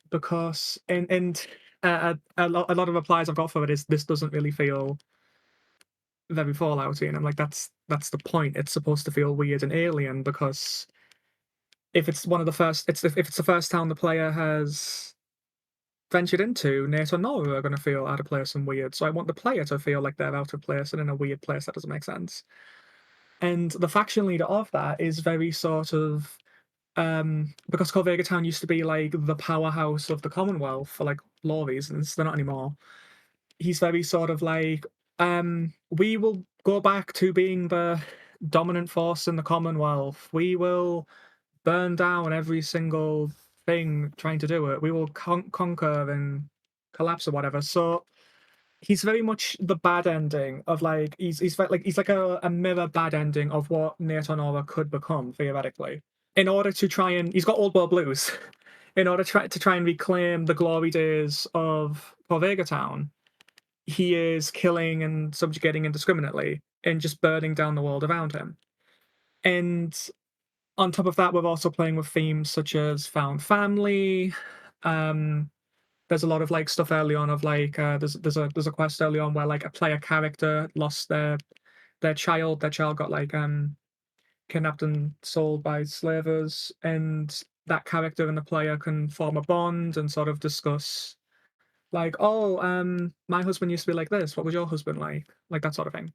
because a lot of replies I've got for it is this doesn't really feel very Fallouty, and I'm like that's the point. It's supposed to feel weird and alien because if it's one of the first, if it's the first town the player has ventured into, Nate or Nora are going to feel out of place and weird. So I want the player to feel like they're out of place and in a weird place that doesn't make sense. And the faction leader of that is very sort of because Corvega Town used to be like the powerhouse of the Commonwealth for like law reasons, they're not anymore. He's very sort of like, we will go back to being the dominant force in the Commonwealth. We will burn down every single thing trying to do it. We will conquer and collapse or whatever. So he's very much the bad ending of like he's like a mirror bad ending of what Nate or Nora could become theoretically. In order to try and he's got old world blues. In order to try and reclaim the glory days of Corvega Town, he is killing and subjugating indiscriminately and just burning down the world around him. And on top of that, we're also playing with themes such as found family. There's a lot of like stuff early on of like there's a quest early on where like a player character lost their child. Their child got like kidnapped and sold by slavers, and that character and the player can form a bond and sort of discuss like, oh, my husband used to be like this. What was your husband like? Like that sort of thing.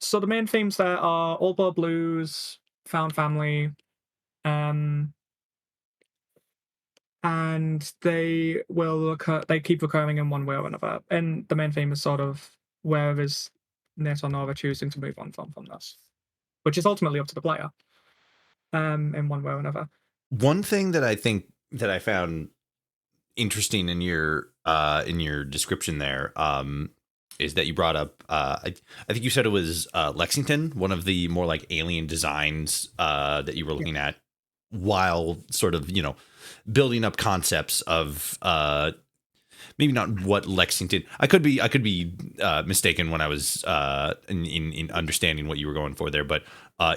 So the main themes there are Old World Blues, found family, and they will occur. They keep recurring in one way or another. And the main theme is sort of where is Nate or Nora choosing to move on from this, which is ultimately up to the player, in one way or another. One thing that I think that I found interesting in your description there is that you brought up I think you said it was Lexington, one of the more like alien designs that you were looking at, while sort of building up concepts of maybe not what Lexington. I could be mistaken when I was in understanding what you were going for there, but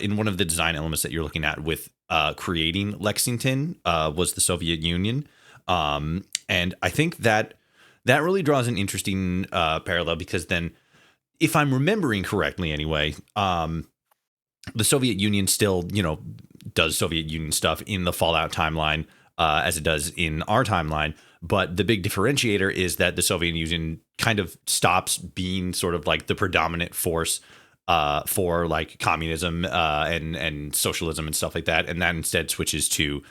in one of the design elements that you're looking at with creating Lexington was the Soviet Union. And I think that really draws an interesting parallel, because then, if I'm remembering correctly anyway, the Soviet Union still, does Soviet Union stuff in the Fallout timeline as it does in our timeline. But the big differentiator is that the Soviet Union kind of stops being sort of like the predominant force for like communism and socialism and stuff like that. And that instead switches to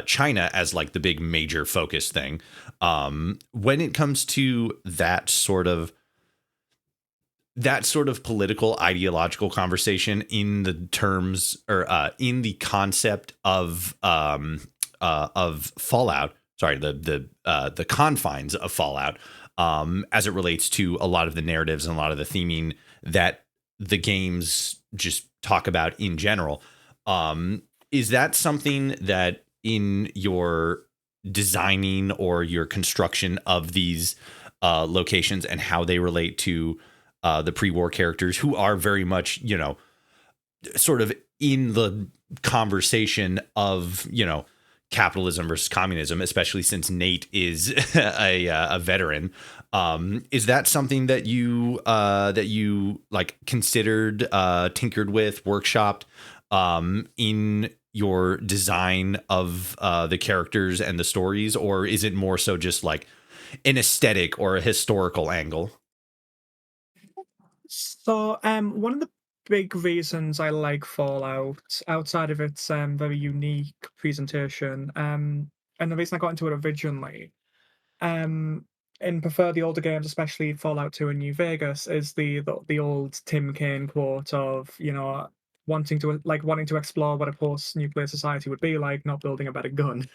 China as like the big major focus thing. When it comes to that sort of political ideological conversation in the terms or in the concept of Fallout, sorry, the confines of Fallout, as it relates to a lot of the narratives and a lot of the theming that the games just talk about in general. Is that something that in your designing or your construction of these locations and how they relate to the pre-war characters, who are very much, sort of in the conversation of, capitalism versus communism, especially since Nate is a veteran. Is that something that you like considered, tinkered with, workshopped in your design of the characters and the stories, or is it more so just like an aesthetic or a historical angle? So, one of the big reasons I like Fallout, outside of its very unique presentation, and the reason I got into it originally, um, and prefer the older games, especially Fallout 2 and New Vegas, is the old Tim Kaine quote of, wanting to explore what a post-nuclear society would be like, not building a better gun.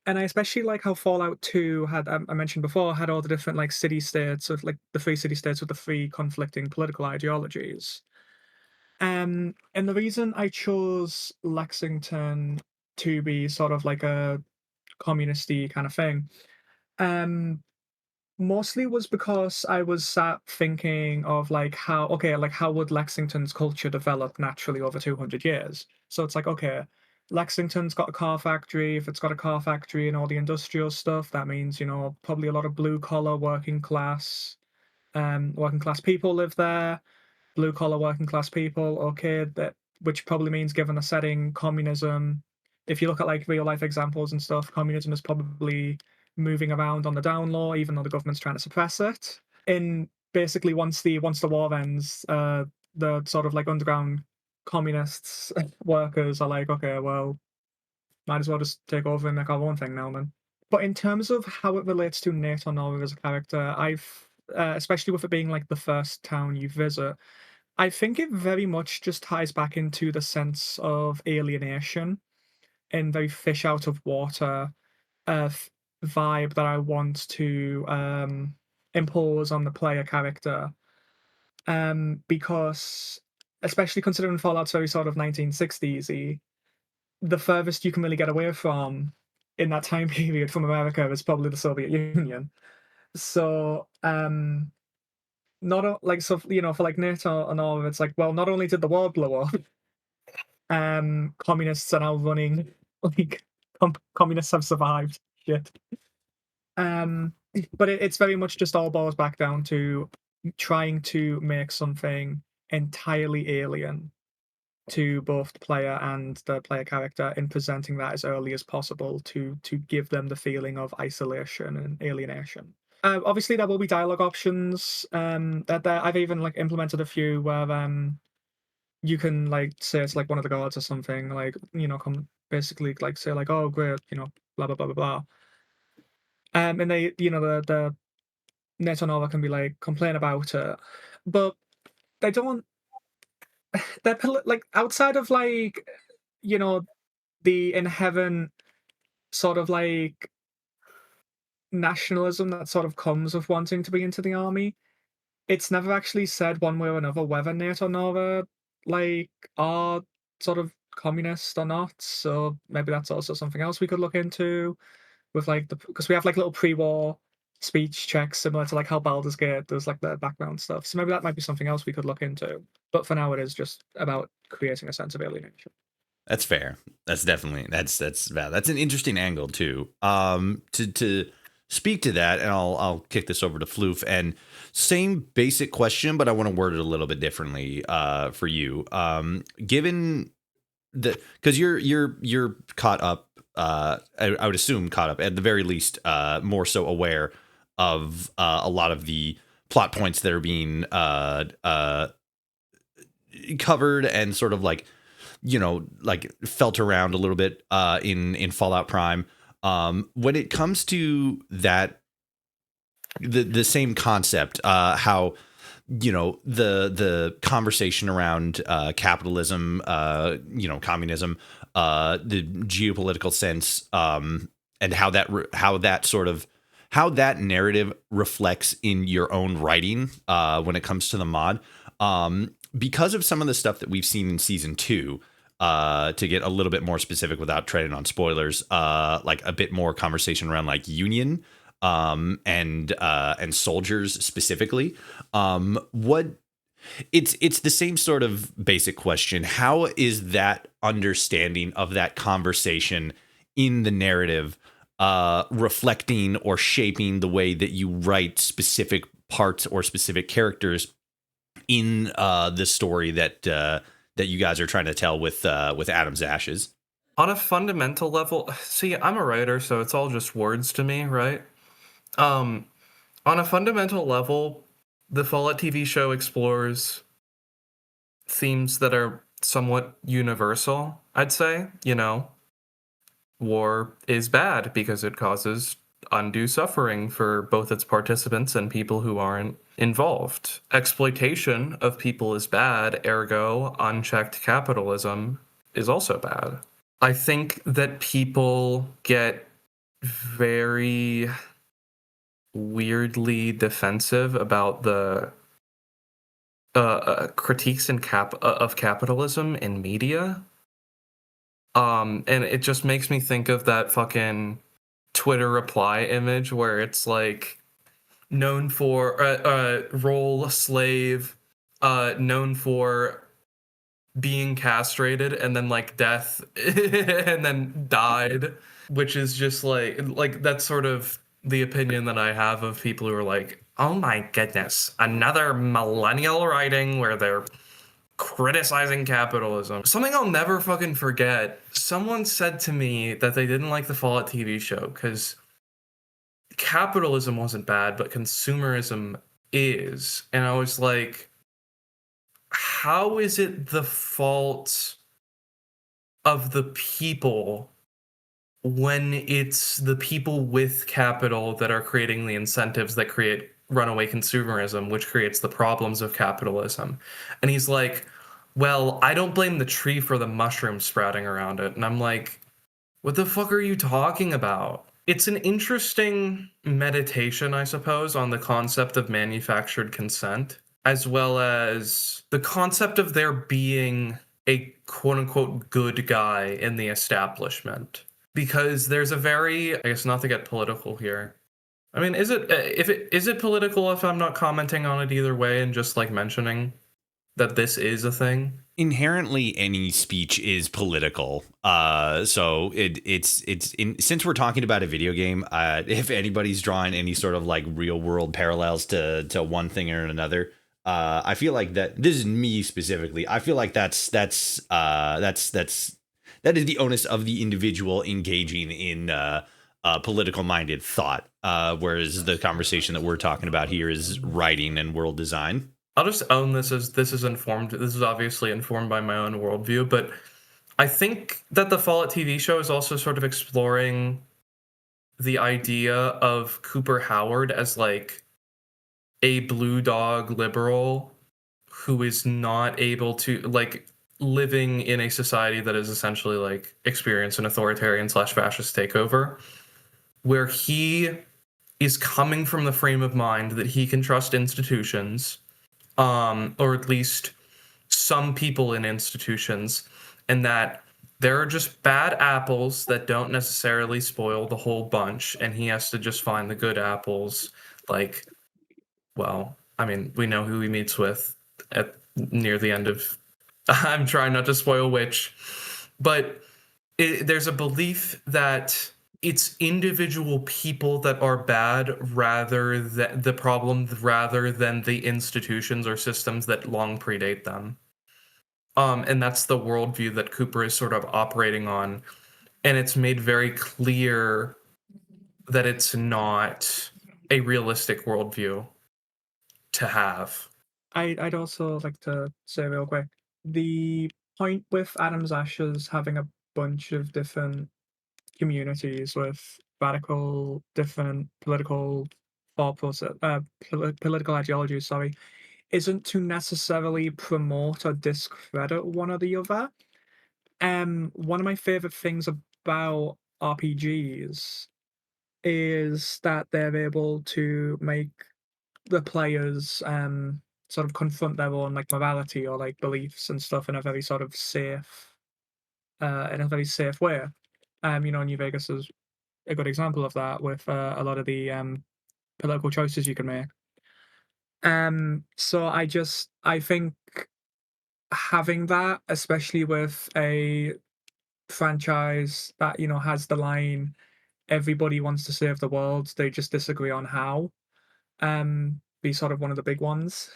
And I especially like how Fallout 2 had, I mentioned before, had all the different like city states of like the three city states with the three conflicting political ideologies. And the reason I chose Lexington to be sort of like a communist-y kind of thing. Um, Mostly was because I was sat thinking of like how would Lexington's culture develop naturally over 200 years? So it's like, okay, Lexington's got a car factory. If it's got a car factory and all the industrial stuff, that means, probably a lot of blue collar working class people live there. Blue collar working class people, okay, that which probably means, given the setting, communism. If you look at like real life examples and stuff, communism is probably moving around on the down low, even though the government's trying to suppress it. In basically, once the war ends, the sort of like underground communists workers are like, okay, well, might as well just take over and make our own thing now then. But in terms of how it relates to Nate or Nora as a character, especially with it being like the first town you visit, I think it very much just ties back into the sense of alienation and very fish out of water vibe that I want to impose on the player character. Because, especially considering Fallout's very sort of 1960s-y, the furthest you can really get away from in that time period from America is probably the Soviet Union. So, like, so, for like NATO and all, it's like, well, not only did the war blow up, communists are now running, like, communists have survived. Shit. But it's very much just all boils back down to trying to make something entirely alien to both the player and the player character, and presenting that as early as possible to give them the feeling of isolation and alienation. Obviously, there will be dialogue options. That I've even like implemented a few where you can like say it's like one of the gods or something, like come basically like say like, oh great, blah blah blah blah blah. And they the Netanova can be like complain about it, but they don't. They're like outside of like the inherent sort of like nationalism that sort of comes with wanting to be into the army. It's never actually said one way or another whether Nate or Nora like are sort of communist or not. So maybe that's also something else we could look into with like because we have like little pre-war speech checks similar to like how Baldur's Gate does like the background stuff. So maybe that might be something else we could look into. But for now, it is just about creating a sense of alienation. That's fair. That's definitely that's an interesting angle too. To speak to that, and I'll kick this over to Floof. And same basic question, but I want to word it a little bit differently. For you, given that because you're caught up. I would assume caught up at the very least. More so aware of a lot of the plot points that are being covered and sort of like like felt around a little bit in Fallout Prime. When it comes to that, the same concept, how the conversation around capitalism, communism, the geopolitical sense, and how that narrative reflects in your own writing when it comes to the mod. Because of some of the stuff that we've seen in season 2, to get a little bit more specific without treading on spoilers, like a bit more conversation around like union and soldiers specifically. What it's the same sort of basic question. How is that understanding of that conversation in the narrative reflecting or shaping the way that you write specific parts or specific characters in the story that you guys are trying to tell with Adam's Ashes? On a fundamental level, see, I'm a writer, so it's all just words to me, right? On a fundamental level, the Fallout TV show explores themes that are somewhat universal, I'd say. War is bad because it causes undue suffering for both its participants and people who aren't involved. Exploitation of people is bad, ergo, unchecked capitalism is also bad. I think that people get very weirdly defensive about the critiques of capitalism in media. And it just makes me think of that fucking Twitter reply image where it's like known for role slave, known for being castrated and then like death and then died, which is just like that's sort of the opinion that I have of people who are like, oh my goodness, another millennial writing where they're criticizing capitalism. Something I'll never fucking forget. Someone said to me that they didn't like the Fallout TV show because capitalism wasn't bad, but consumerism is. And I was like, how is it the fault of the people when it's the people with capital that are creating the incentives that create runaway consumerism, which creates the problems of capitalism? And he's like, well, I don't blame the tree for the mushrooms sprouting around it. And I'm like, what the fuck are you talking about? It's an interesting meditation, I suppose, on the concept of manufactured consent, as well as the concept of there being a quote unquote good guy in the establishment. Because there's a very, I guess not to get political here. I mean, is it political if I'm not commenting on it either way and just like mentioning that this is a thing? Inherently, any speech is political. So it's since we're talking about a video game, if anybody's drawing any sort of like real world parallels to one thing or another, I feel like that this is me specifically. I feel like that is the onus of the individual engaging in political minded thought. Whereas the conversation that we're talking about here is writing and world design. I'll just own this as this is informed. This is obviously informed by my own worldview, but I think that the Fallout TV show is also sort of exploring the idea of Cooper Howard as like a blue dog liberal who is not able to like living in a society that is essentially like experience an authoritarian / fascist takeover, where he is coming from the frame of mind that he can trust institutions, or at least some people in institutions, and that there are just bad apples that don't necessarily spoil the whole bunch, and he has to just find the good apples. Like, well, I mean, we know who he meets with at near the end of I'm trying not to spoil which, but there's a belief that it's individual people that are bad rather than the problem, rather than the institutions or systems that long predate them. And that's the worldview that Cooper is sort of operating on. And it's made very clear that it's not a realistic worldview to have. I'd also like to say real quick, the point with Adam's Ashes having a bunch of different communities with radical different political thought process, political ideologies, sorry, isn't to necessarily promote or discredit one or the other. One of my favorite things about RPGs is that they're able to make the players sort of confront their own like morality or like beliefs and stuff in a very sort of safe way. New Vegas is a good example of that with a lot of the political choices you can make. So I think having that, especially with a franchise that has the line, everybody wants to save the world, they just disagree on how, be sort of one of the big ones,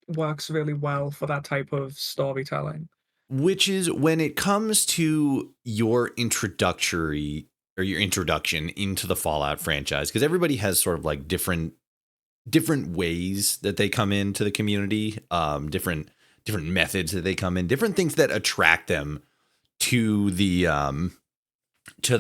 works really well for that type of storytelling. Which is when it comes to your introduction into the Fallout franchise, because everybody has sort of like different ways that they come into the community, different methods that they come in, different things that attract them to the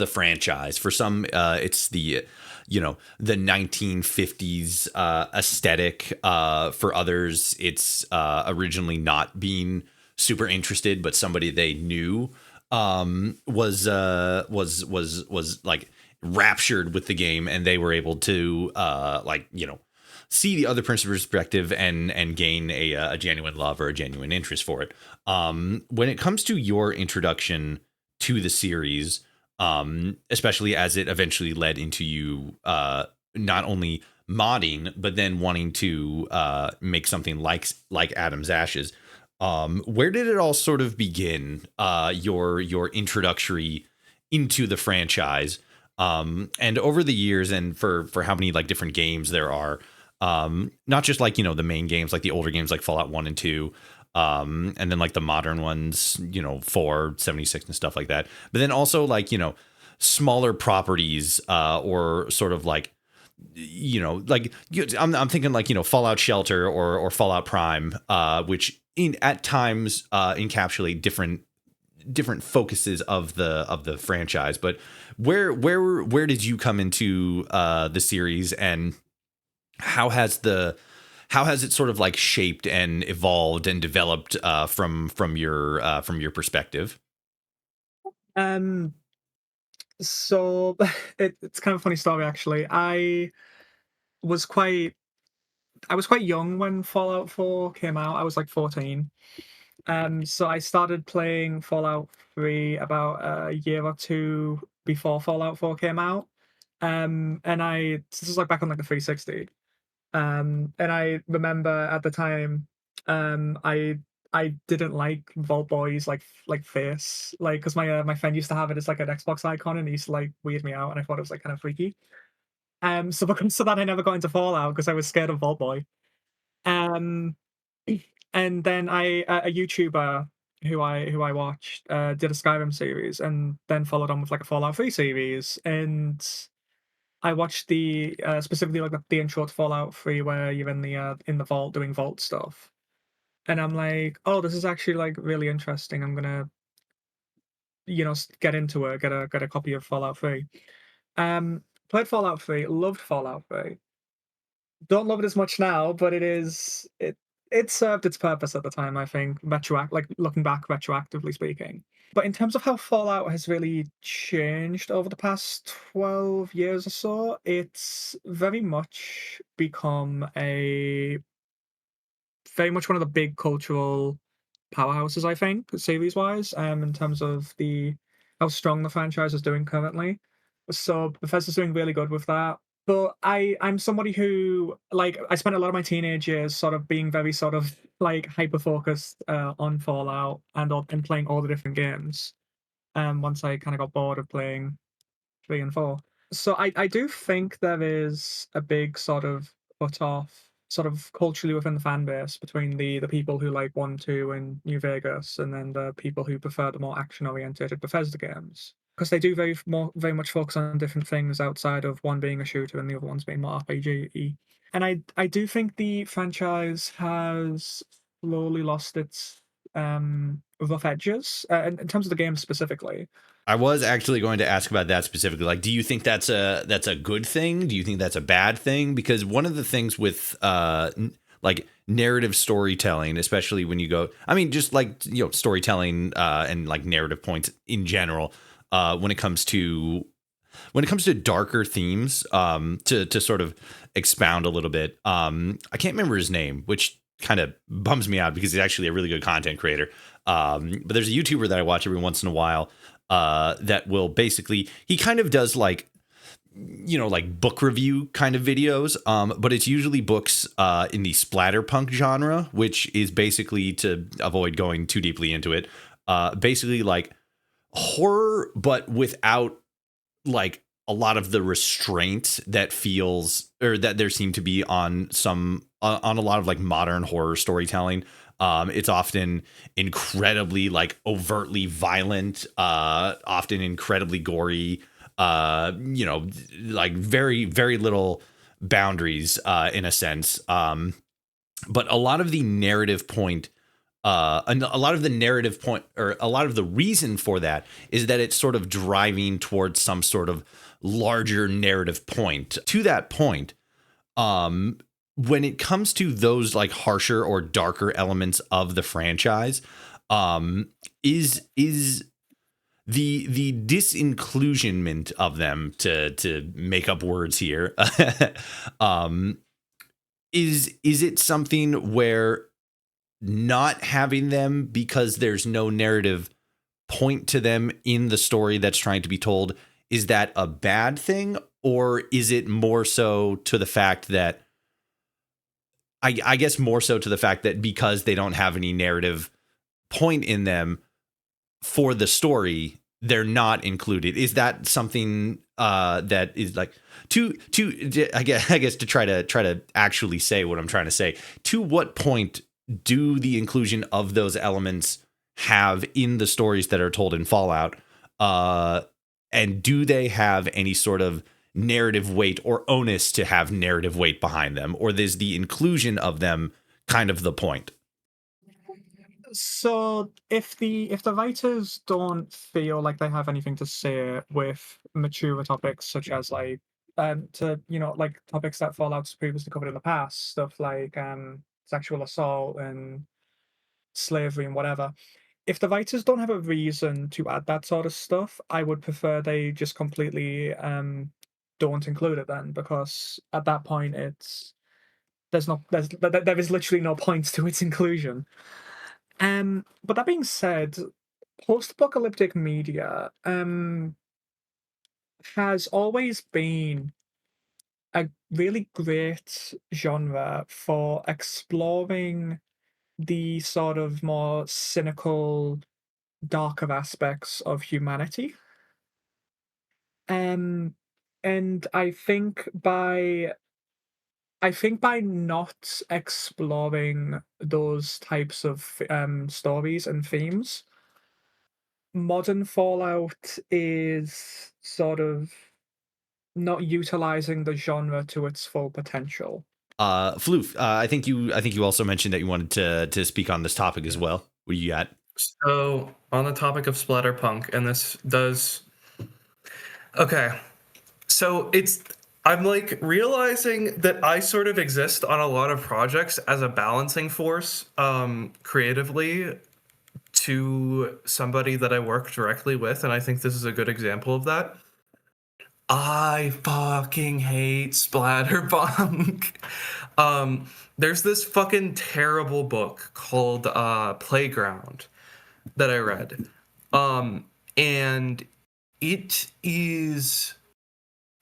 franchise. For some, it's the 1950s aesthetic. For others, it's originally not being super interested, but somebody they knew was like raptured with the game, and they were able to see the other person's perspective and gain a genuine love or a genuine interest for it. When it comes to your introduction to the series, especially as it eventually led into you not only modding but then wanting to make something like Atom's Ashes, where did it all sort of begin? Your introductory into the franchise, and over the years, and for how many like different games there are, not just like the main games, like the older games like Fallout 1 and 2, and then like the modern ones, 4, 76 and stuff like that, but then also like smaller properties, or sort of like I'm thinking like Fallout Shelter or Fallout Prime, which at times encapsulate different focuses of the franchise. But where did you come into the series, and how has it sort of like shaped and evolved and developed from your perspective? So it's kind of a funny story actually. Was quite I was quite young when Fallout 4 came out. I was like 14. So I started playing Fallout 3 about a year or two before Fallout 4 came out. And this was like back on like the 360. And I remember at the time, I didn't like Vault Boy's like face, like because my friend used to have it as like an Xbox icon, and he used to like weird me out, and I thought it was like kind of freaky. So because of that, I never got into Fallout because I was scared of Vault Boy. Um, and then a YouTuber who I watched did a Skyrim series, and then followed on with like a Fallout 3 series, and I watched the specifically like the intro to Fallout 3 where you're in the vault doing vault stuff, and I'm like, oh, this is actually like really interesting. I'm gonna get into it, get a copy of Fallout 3. Played Fallout 3, loved Fallout 3. Don't love it as much now, but it served its purpose at the time, I think, like looking back retroactively speaking. But in terms of how Fallout has really changed over the past 12 years or so, it's very much become very much one of the big cultural powerhouses, I think, series wise, in terms of the how strong the franchise is doing currently. So Bethesda's doing really good with that. But I'm somebody who, like, I spent a lot of my teenage years sort of being very sort of like hyper focused on Fallout and playing all the different games. Once I kind of got bored of playing 3 and 4. So I do think there is a big sort of cut off, sort of culturally within the fan base between the people who like 1, 2, and New Vegas, and then the people who prefer the more action oriented Bethesda games. Because they do very much focus on different things outside of one being a shooter and the other one's being more RPG. And I do think the franchise has slowly lost its rough edges in terms of the game specifically. I was actually going to ask about that specifically. Like, do you think that's a good thing? Do you think that's a bad thing? Because one of the things with like narrative storytelling, especially when you go, I mean, just like storytelling and like narrative points in general, when it comes to darker themes, to sort of expound a little bit. I can't remember his name, which kind of bums me out because he's actually a really good content creator. But there's a YouTuber that I watch every once in a while. That will basically, he kind of does like, like book review kind of videos. But it's usually books in the splatterpunk genre, which is basically, to avoid going too deeply into it, basically like horror, but without like a lot of the restraint that feels, or that there seem to be on a lot of like modern horror storytelling. It's often incredibly like overtly violent, often incredibly gory, like very, very little boundaries, in a sense. But a lot of the narrative point, and a lot of the narrative point, or a lot of the reason for that, is that it's sort of driving towards some sort of larger narrative point. To that point, when it comes to those like harsher or darker elements of the franchise, is the disinclusionment of them, to make up words here, is it something where not having them because there's no narrative point to them in the story that's trying to be told, is that a bad thing? Or is it more so to the fact that I guess more so to the fact that because they don't have any narrative point in them for the story, they're not included? Is that something that is like I guess to try to actually say what I'm trying to say, to what point do the inclusion of those elements have in the stories that are told in Fallout? And do they have any sort of narrative weight or onus to have narrative weight behind them? Or is the inclusion of them kind of the point? So if the writers don't feel like they have anything to say with mature topics such as like like topics that Fallout's previously covered in the past, stuff like sexual assault and slavery and whatever. If the writers don't have a reason to add that sort of stuff, I would prefer they just completely don't include it then, because at that point there is literally no point to its inclusion. But that being said, post-apocalyptic media has always been a really great genre for exploring the sort of more cynical, darker aspects of humanity. Um, and I think by not exploring those types of stories and themes, modern Fallout is sort of not utilizing the genre to its full potential. Floof, I think you also mentioned that you wanted to speak on this topic as well. What do you got? So on the topic of splatterpunk, and this does okay. So I'm like realizing that I sort of exist on a lot of projects as a balancing force, creatively, to somebody that I work directly with, and I think this is a good example of that. I fucking hate splatterpunk. There's this fucking terrible book called Playground that I read. And it is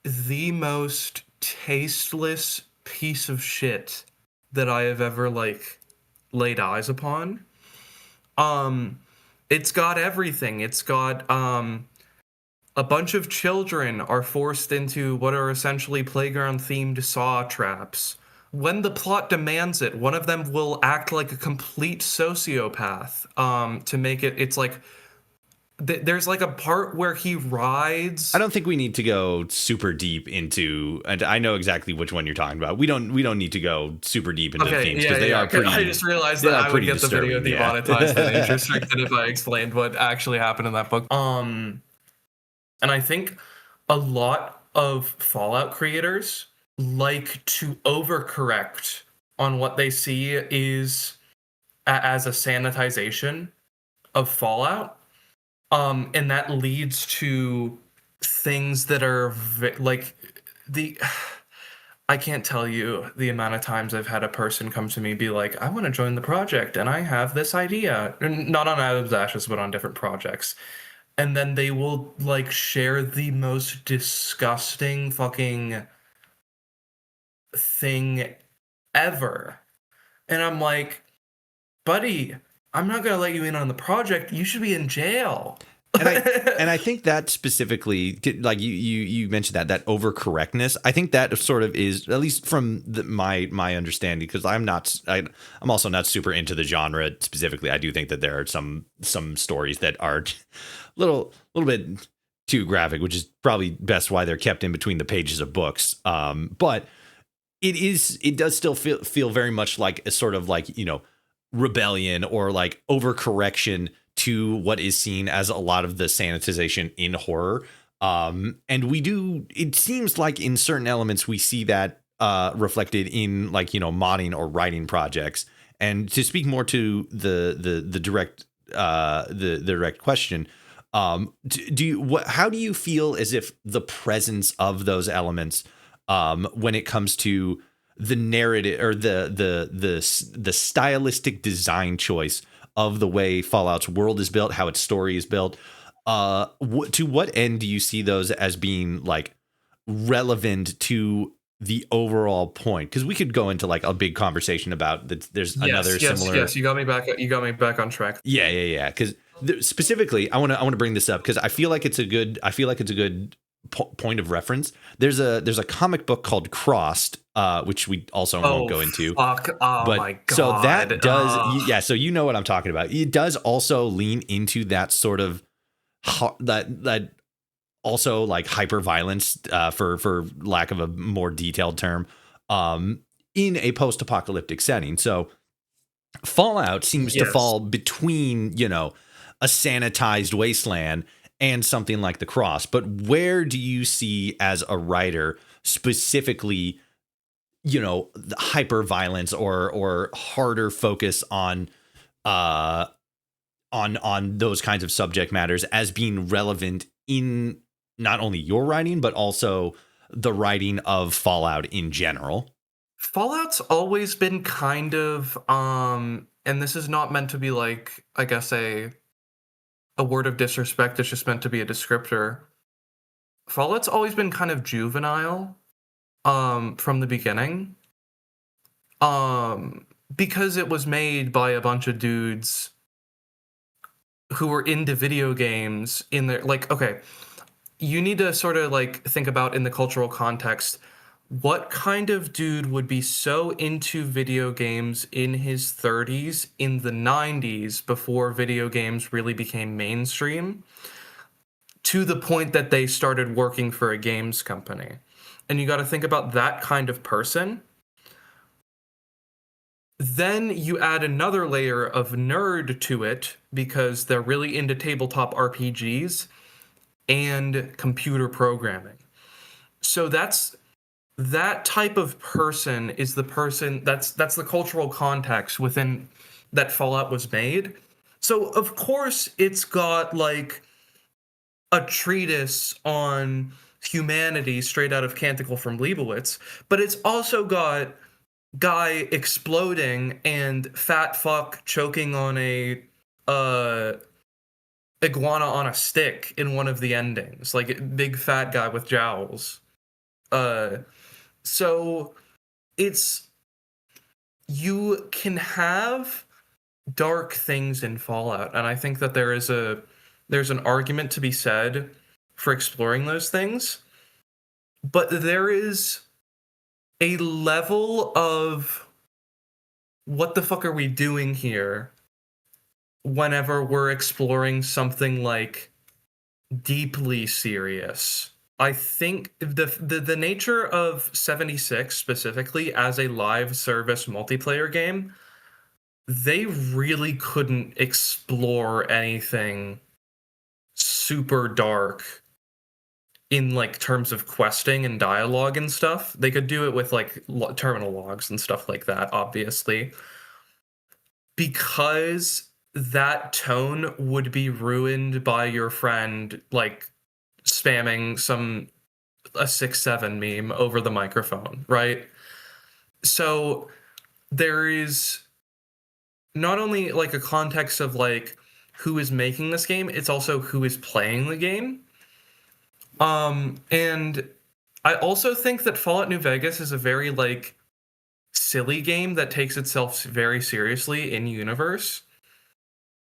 the most tasteless piece of shit that I have ever like laid eyes upon. It's got everything. It's got a bunch of children are forced into what are essentially playground-themed saw traps. When the plot demands it, one of them will act like a complete sociopath to make it. It's like there's like a part where he rides. I don't think we need to go super deep into, and I know exactly which one you're talking about. We don't need to go super deep into the themes because they are pretty. I just realized that I would get the video demonetized and age restricted if I explained what actually happened in that book. And I think a lot of Fallout creators like to overcorrect on what they see is as a sanitization of Fallout. And that leads to things that are I can't tell you the amount of times I've had a person come to me be like, I want to join the project and I have this idea. Not on Adam's Ashes, but on different projects. And then they will like share the most disgusting fucking thing ever. And I'm like, buddy, I'm not gonna let you in on the project. You should be in jail. And I think that specifically, like you mentioned that overcorrectness. I think that sort of is, at least from my understanding, because I'm also not super into the genre specifically. I do think that there are some stories that are little bit too graphic, which is probably best why they're kept in between the pages of books. But it does still feel very much like a sort of like, rebellion or like overcorrection to what is seen as a lot of the sanitization in horror. And it seems like in certain elements we see that reflected in like, modding or writing projects. And to speak more to the direct question, how do you feel as if the presence of those elements when it comes to the narrative or the stylistic design choice of the way Fallout's world is built, how its story is built. To what end do you see those as being like relevant to the overall point? Because we could go into like a big conversation about that. There's another similar. Yes, you got me back. You got me back on track. Yeah. Because specifically, I want to bring this up because I feel like it's a good point of reference. There's a comic book called Crossed, which we also won't go into. Fuck. Oh but my god. So that does so you know what I'm talking about. It does also lean into that sort of that also like hyper violence, for lack of a more detailed term, in a post-apocalyptic setting. So Fallout seems to fall between, a sanitized Wasteland and something like The Cross. But where do you see as a writer specifically, the hyper violence or harder focus on those kinds of subject matters as being relevant in not only your writing, but also the writing of Fallout in general? Fallout's always been kind of, and this is not meant to be like, I guess, a word of disrespect. It's just meant to be a descriptor. Fallout's always been kind of juvenile, from the beginning, because it was made by a bunch of dudes who were into video games in their, like, okay, you need to sort of like think about in the cultural context, what kind of dude would be so into video games in his 30s in the 90s before video games really became mainstream to the point that they started working for a games company? And you got to think about that kind of person. Then you add another layer of nerd to it because they're really into tabletop RPGs and computer programming. So that type of person is the person that's the cultural context within that Fallout was made. So of course it's got like a treatise on humanity straight out of Canticle from Leibowitz, but it's also got guy exploding and fat fuck choking on a iguana on a stick in one of the endings, like big fat guy with jowls. So it's, you can have dark things in Fallout, and I think that there's an argument to be said for exploring those things, but there is a level of what the fuck are we doing here whenever we're exploring something like deeply serious. I think the nature of 76 specifically as a live service multiplayer game, they really couldn't explore anything super dark in like terms of questing and dialogue and stuff. They could do it with like terminal logs and stuff like that, obviously, because that tone would be ruined by your friend like spamming a 6-7 meme over the microphone, right? So there is not only like a context of like who is making this game, it's also who is playing the game. And I also think that Fallout New Vegas is a very like silly game that takes itself very seriously in universe.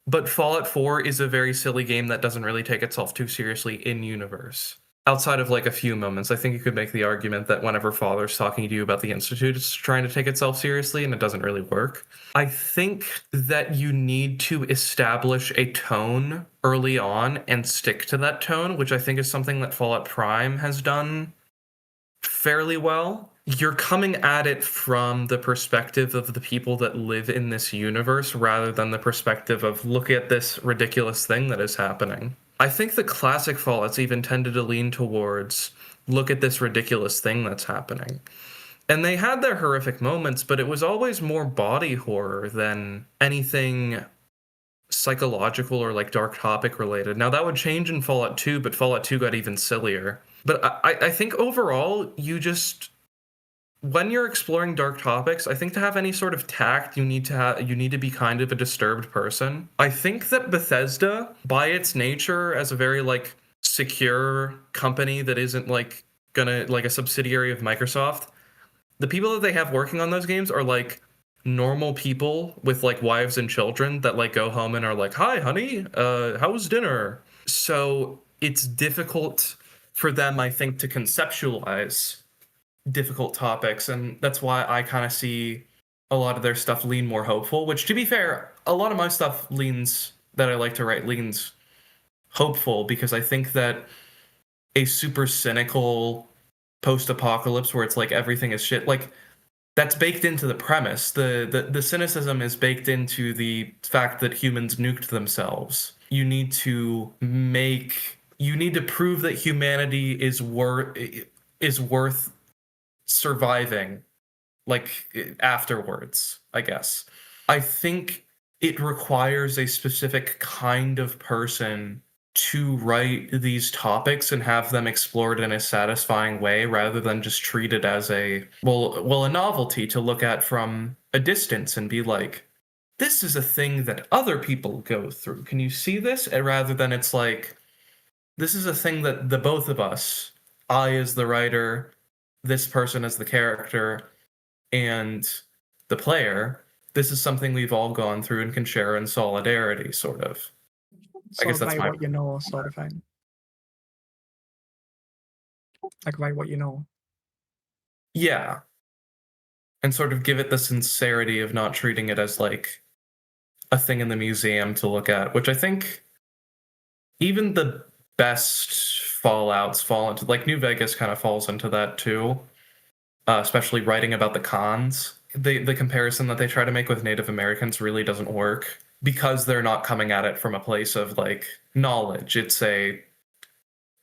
But Fallout 4 is a very silly game that doesn't really take itself too seriously in universe. Outside of like a few moments, I think you could make the argument that whenever Father's talking to you about the Institute, it's trying to take itself seriously and it doesn't really work. I think that you need to establish a tone early on and stick to that tone, which I think is something that Fallout Prime has done fairly well. You're coming at it from the perspective of the people that live in this universe rather than the perspective of, look at this ridiculous thing that is happening. I think the classic Fallouts even tended to lean towards, look at this ridiculous thing that's happening. And they had their horrific moments, but it was always more body horror than anything psychological or like dark topic related. Now that would change in Fallout 2, but Fallout 2 got even sillier. But I think overall, when you're exploring dark topics, I think to have any sort of tact, you need to be kind of a disturbed person. I think that Bethesda, by its nature as a very like secure company that isn't like gonna like a subsidiary of Microsoft, the people that they have working on those games are like normal people with like wives and children that like go home and are like, "Hi, honey, how was dinner?" So it's difficult for them, I think, to conceptualize difficult topics, and that's why I kind of see a lot of their stuff lean more hopeful, which, to be fair, a lot of my stuff that I like to write leans hopeful, because I think that a super cynical post-apocalypse where it's like everything is shit, like that's baked into the premise. The cynicism is baked into the fact that humans nuked themselves. You need to prove that humanity is worth surviving, like, afterwards, I guess. I think it requires a specific kind of person to write these topics and have them explored in a satisfying way, rather than just treat it as a novelty to look at from a distance and be like, this is a thing that other people go through. Can you see this? And rather than it's like, this is a thing that the both of us, I as the writer, this person as the character, and the player, this is something we've all gone through and can share in solidarity, sort of. I guess that's write my what you know, sort of thing. Like write what you know. Yeah. And sort of give it the sincerity of not treating it as like a thing in the museum to look at, which I think even the best Fallouts fall into, like New Vegas kind of falls into that too, especially writing about the cons. The comparison that they try to make with Native Americans really doesn't work, because they're not coming at it from a place of like knowledge. It's a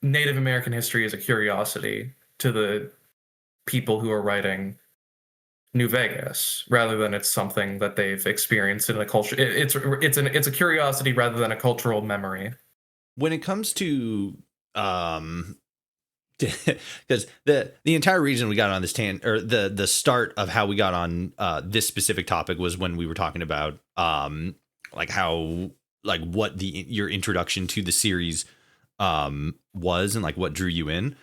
Native American history is a curiosity to the people who are writing New Vegas, rather than it's something that they've experienced in a culture. It's a curiosity rather than a cultural memory. When it comes to because the entire reason we got on this or the start of how we got on this specific topic was when we were talking about like how, like, what your introduction to the series was, and like what drew you in,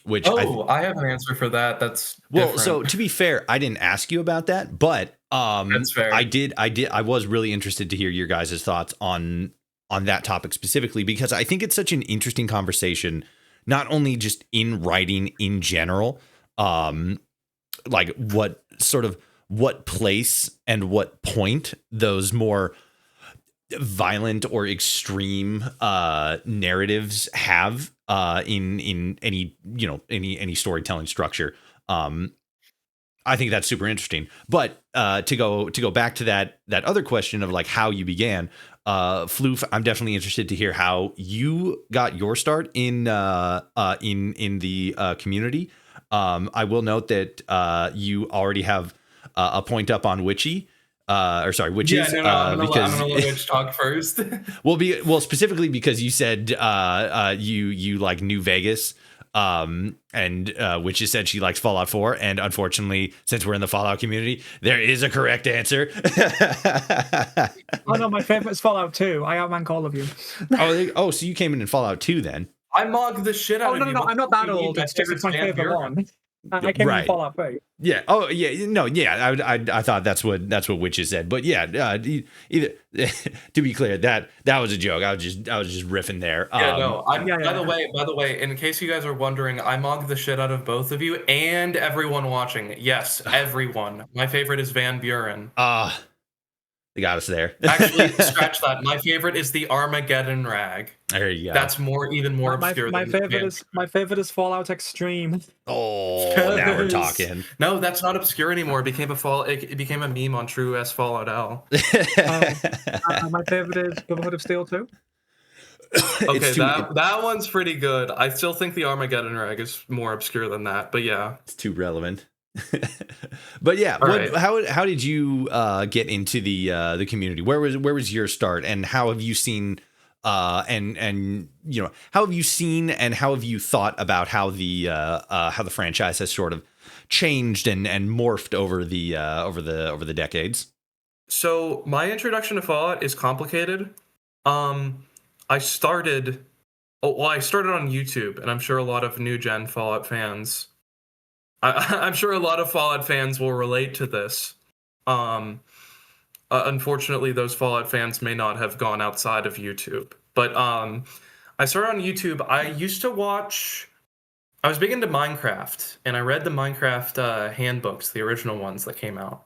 which I have an answer for that. That's different. So to be fair, I didn't ask you about that, but that's fair. I was really interested to hear your guys' thoughts on that topic specifically, because I think it's such an interesting conversation, not only just in writing in general, like what place and what point those more violent or extreme narratives have in any, any storytelling structure. I think that's super interesting. But to go back to that other question of like how you began, Floof, I'm definitely interested to hear how you got your start in the community. I will note that you already have a point up on Witches. I'm gonna let Witch talk first. Specifically because you said you like New Vegas. And Witches said she likes Fallout 4, and unfortunately, since we're in the Fallout community, there is a correct answer. Oh no, my favorite is Fallout 2. I outrank all of you. So you came in Fallout 2 then? I mogged the shit out of you. No, I'm not that old. It's just my favorite one. I came in Fallout 3. Yeah. Oh, yeah. No. Yeah. I thought that's what Witches said, but yeah. Either to be clear, that was a joke. I was just riffing there. Yeah. No. By the way, in case you guys are wondering, I mogged the shit out of both of you and everyone watching. Yes, everyone. My favorite is Van Buren. They got us there. Actually, scratch that. My favorite is the Armageddon rag. There you go. That's even more obscure. My favorite is Fallout Extreme. Oh, now we're talking. No, that's not obscure anymore. It became a meme on True S Fallout L. My favorite is Brotherhood of Steel 2. Okay, that one's pretty good. I still think the Armageddon rag is more obscure than that, but yeah, it's too relevant. But yeah, how did you get into the community? Where was your start, and how have you seen and you know, how have you seen and how have you thought about how the franchise has sort of changed and morphed over the decades? So my introduction to Fallout is complicated. I started on YouTube, and I'm sure a lot of new gen Fallout fans, I'm sure a lot of Fallout fans will relate to this. Unfortunately, those Fallout fans may not have gone outside of YouTube. But I started on YouTube. I was big into Minecraft, and I read the Minecraft handbooks, the original ones that came out.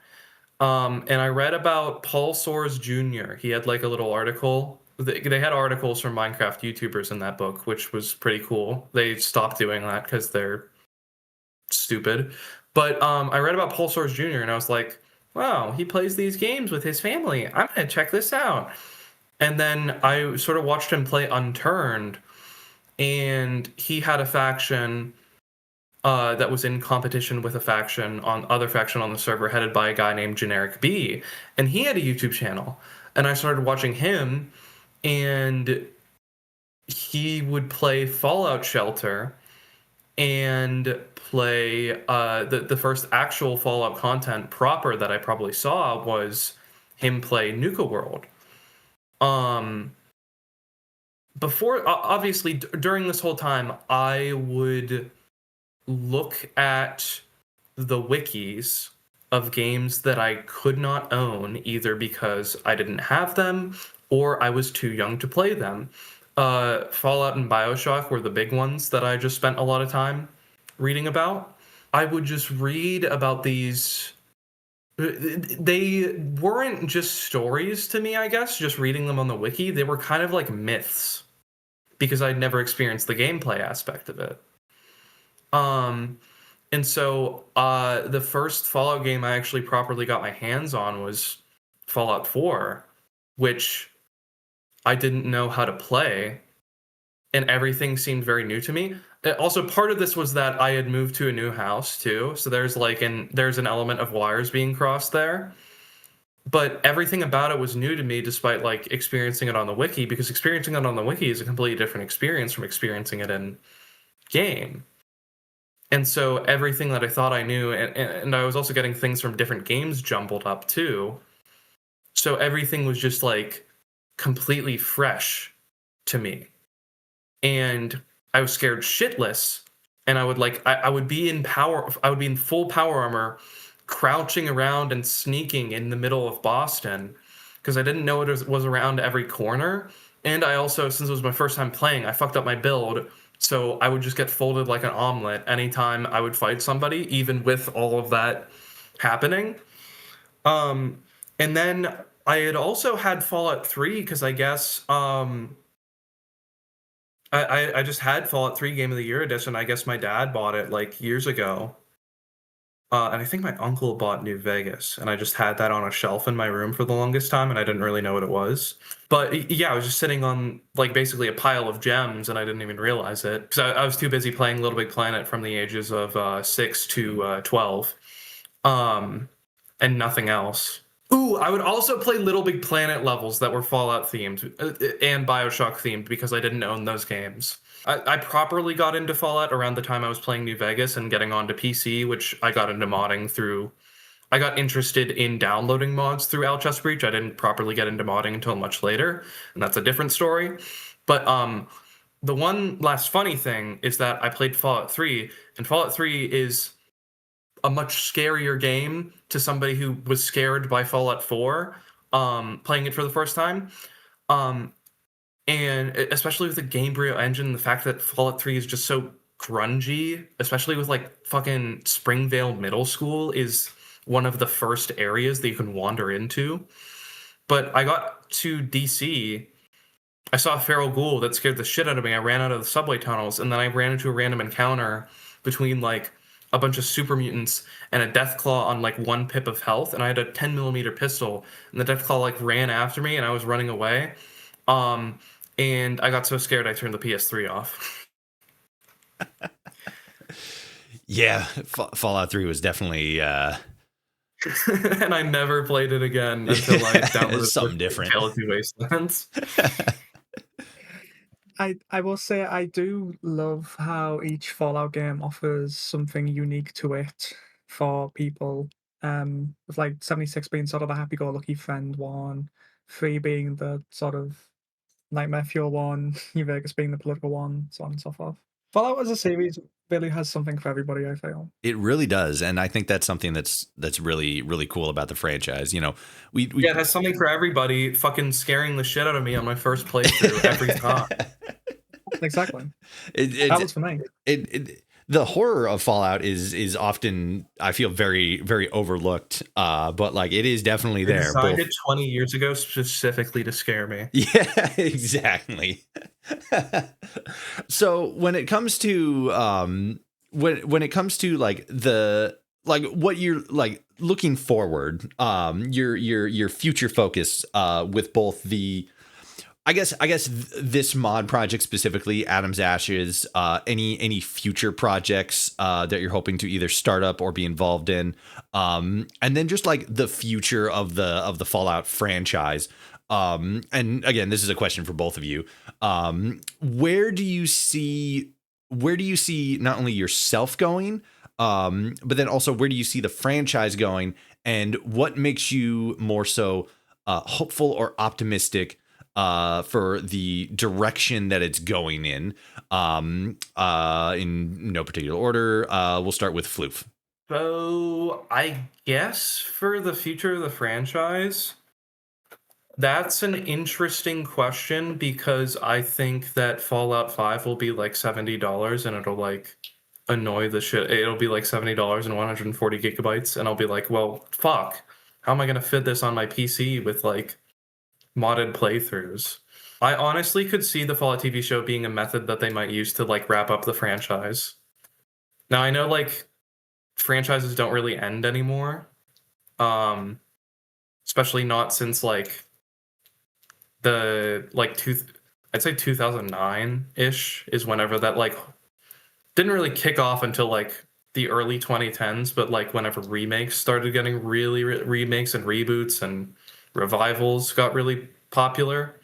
And I read about Paul Soares Jr. He had like a little article. They had articles from Minecraft YouTubers in that book, which was pretty cool. They stopped doing that because they're stupid. But I read about Paul Soares Jr. and I was like, wow, he plays these games with his family. I'm going to check this out. And then I sort of watched him play Unturned, and he had a faction that was in competition with other faction on the server headed by a guy named Generic B, and he had a YouTube channel. And I started watching him, and he would play Fallout Shelter and play the first actual Fallout content proper that I probably saw was him play Nuka World. Before, obviously, during this whole time, I would look at the wikis of games that I could not own, either because I didn't have them or I was too young to play them. Fallout and BioShock were the big ones that I just spent a lot of time reading about. I would just read about these. They weren't just stories to me, I guess, just reading them on the wiki. They were kind of like myths because I'd never experienced the gameplay aspect of it. And so the first Fallout game I actually properly got my hands on was Fallout 4, which I didn't know how to play, and everything seemed very new to me. Also, part of this was that I had moved to a new house too, so there's an element of wires being crossed there. But everything about it was new to me, despite like experiencing it on the wiki, because experiencing it on the wiki is a completely different experience from experiencing it in game. And so everything that I thought I knew, and I was also getting things from different games jumbled up too. So everything was just like completely fresh to me. And I was scared shitless. And I would be in full power armor, crouching around and sneaking in the middle of Boston because I didn't know it was around every corner. And I also, since it was my first time playing, I fucked up my build. So I would just get folded like an omelet anytime I would fight somebody, even with all of that happening. And then I had also had Fallout 3 because I guess I just had Fallout 3 Game of the Year edition. I guess my dad bought it like years ago. And I think my uncle bought New Vegas, and I just had that on a shelf in my room for the longest time, and I didn't really know what it was. But yeah, I was just sitting on like basically a pile of gems, and I didn't even realize it because I was too busy playing Little Big Planet from the ages of 6 to 12, and nothing else. Ooh, I would also play Little Big Planet levels that were Fallout themed and BioShock themed because I didn't own those games. I properly got into Fallout around the time I was playing New Vegas and getting onto PC, which I got into modding through. I got interested in downloading mods through Alchest Breach. I didn't properly get into modding until much later, and that's a different story. But the one last funny thing is that I played Fallout 3, and Fallout 3 is a much scarier game to somebody who was scared by Fallout 4 playing it for the first time. And especially with the Gamebryo engine, the fact that Fallout 3 is just so grungy, especially with like fucking Springvale Middle School is one of the first areas that you can wander into. But I got to DC, I saw a feral ghoul that scared the shit out of me. I ran out of the subway tunnels, and then I ran into a random encounter between like a bunch of super mutants and a Deathclaw on like 1 pip of health, and I had a 10mm pistol, and the Deathclaw like ran after me, and I was running away. And I got so scared I turned the PS3 off. Yeah, Fallout 3 was definitely and I never played it again until I downloaded something different. Wasteland. I will say I do love how each Fallout game offers something unique to it for people. With like 76 being sort of the happy-go-lucky friend one, 3 being the sort of Nightmare Fuel one, New Vegas being the political one, so on and so forth. Fallout as a series really has something for everybody, I feel. It really does, and I think that's something that's really really cool about the franchise. You know, we Yeah, it has something for everybody. Fucking scaring the shit out of me on my first playthrough every time. Exactly. It, That was for me. the horror of Fallout is often, I feel, very overlooked. But like it is definitely They there. designed it 20 years ago specifically to scare me. Yeah, exactly. So when it comes to when it comes to like the like what you're like looking forward, your future focus with both the I guess this mod project specifically, Adam's Ashes, any future projects that you're hoping to either start up or be involved in, and then just like the future of the Fallout franchise. And again, this is a question for both of you. Where do you see not only yourself going, but then also where do you see the franchise going, and what makes you more so hopeful or optimistic for the direction that it's going in no particular order. We'll start with Floof. So I guess for the future of the franchise, that's an interesting question because I think that Fallout 5 will be like $70 and it'll like annoy the shit. It'll be like $70 and 140 gigabytes, and I'll be like, well, fuck. How am I gonna fit this on my PC with like modded playthroughs? I honestly could see the Fallout TV show being a method that they might use to like wrap up the franchise. Now I know like franchises don't really end anymore. Especially not since like the like I'd say 2009-ish is whenever that like didn't really kick off until like the early 2010s, but like whenever remakes started getting really remakes and reboots and revivals got really popular.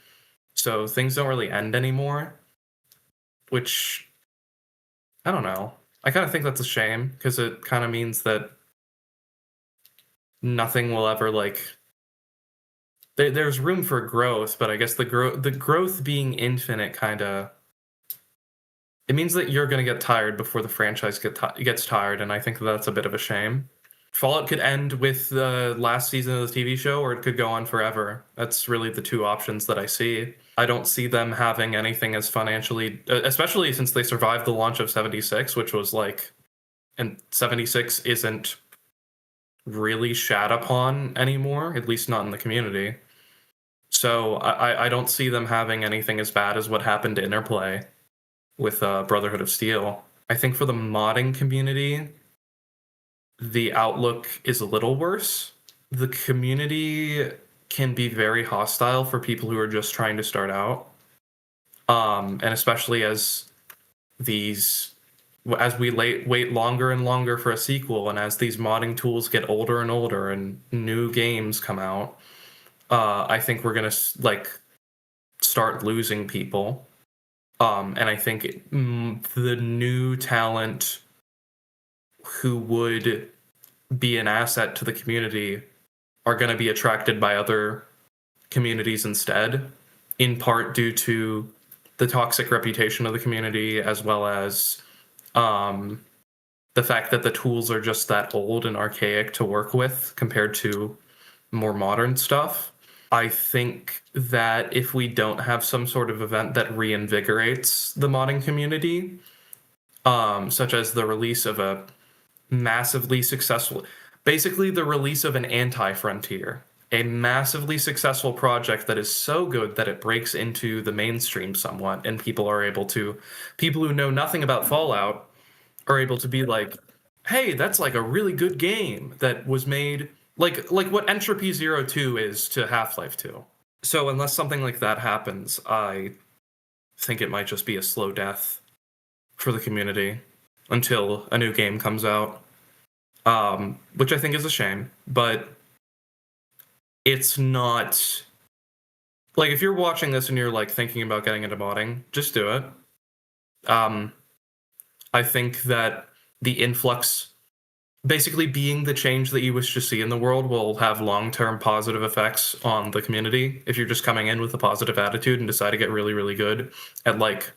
So things don't really end anymore, which I don't know. I kind of think that's a shame because it kind of means that nothing will ever like there's room for growth, but I guess the growth being infinite kind of it means that you're going to get tired before the franchise gets tired, and I think that's a bit of a shame. Fallout could end with the last season of the TV show, or it could go on forever. That's really the two options that I see. I don't see them having anything as financially, especially since they survived the launch of 76, which was like, and 76 isn't really shat upon anymore, at least not in the community. So I don't see them having anything as bad as what happened to Interplay with Brotherhood of Steel. I think for the modding community, the outlook is a little worse. The community can be very hostile for people who are just trying to start out. And especially as we wait longer and longer for a sequel, and as these modding tools get older and older and new games come out, I think we're gonna like start losing people. And I think the new talent who would be an asset to the community are going to be attracted by other communities instead, in part due to the toxic reputation of the community, as well as the fact that the tools are just that old and archaic to work with compared to more modern stuff. I think that if we don't have some sort of event that reinvigorates the modding community, such as the release of a massively successful, basically the release of an anti-Frontier, a massively successful project that is so good that it breaks into the mainstream somewhat, and people who know nothing about Fallout are able to be like, hey, that's like a really good game that was made like what Entropy 02 is to Half-Life 2. So unless something like that happens, I think it might just be a slow death for the community until a new game comes out, which I think is a shame, but it's not like if you're watching this and you're like thinking about getting into modding, just do it. I think that the influx, basically being the change that you wish to see in the world, will have long-term positive effects on the community. If you're just coming in with a positive attitude and decide to get really, really good at like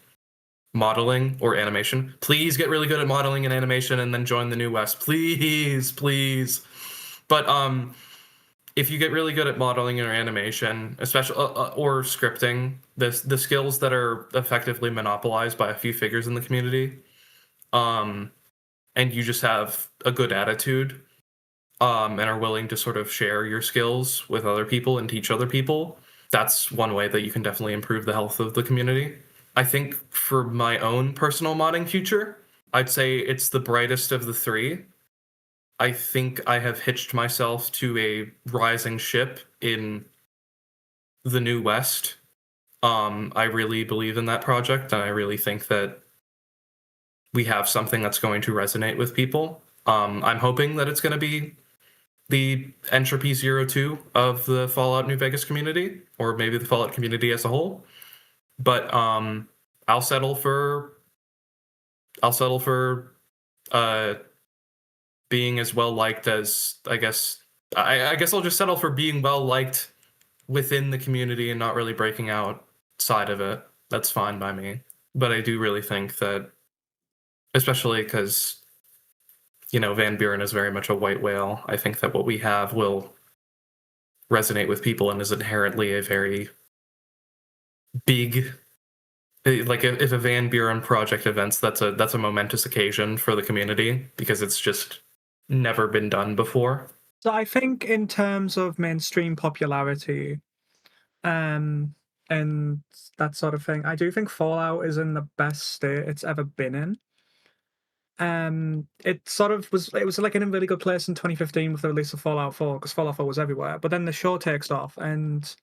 modeling or animation, please get really good at modeling and animation and then join the New West, please, please. But if you get really good at modeling or animation, especially or scripting, the skills that are effectively monopolized by a few figures in the community, and you just have a good attitude, and are willing to sort of share your skills with other people and teach other people, that's one way that you can definitely improve the health of the community. I think for my own personal modding future, I'd say it's the brightest of the three. I think I have hitched myself to a rising ship in the New West. I really believe in that project, and I really think that we have something that's going to resonate with people. I'm hoping that it's going to be the Entropy 02 of the Fallout New Vegas community, or maybe the Fallout community as a whole. But I'll settle for being as well liked as I guess I'll just settle for being well liked within the community and not really breaking outside of it. That's fine by me. But I do really think that, especially because, you know, Van Buren is very much a white whale, I think that what we have will resonate with people and is inherently a very big, like if a Van Buren project events, that's a momentous occasion for the community because it's just never been done before. So I think in terms of mainstream popularity, and that sort of thing, I do think Fallout is in the best state it's ever been in. It sort of was like in a really good place in 2015 with the release of Fallout 4, because Fallout 4 was everywhere. But then the show takes off, and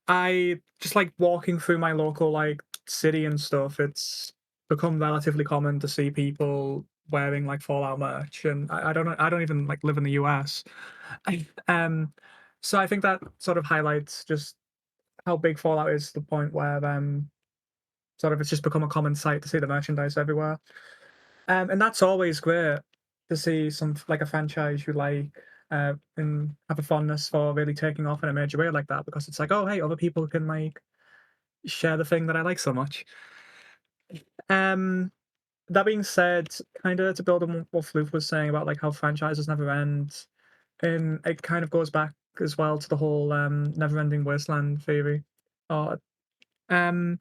I just like walking through my local like city and stuff. It's become relatively common to see people wearing like Fallout merch, and I don't even like live in the US. So I think that sort of highlights just how big Fallout is to the point where sort of it's just become a common sight to see the merchandise everywhere. And that's always great to see some like a franchise you like and have a fondness for really taking off in a major way like that, because it's like, oh hey, other people can like share the thing that I like so much. That being said, kind of to build on what Floof was saying about like how franchises never end, and it kind of goes back as well to the whole never-ending Wasteland theory. Or I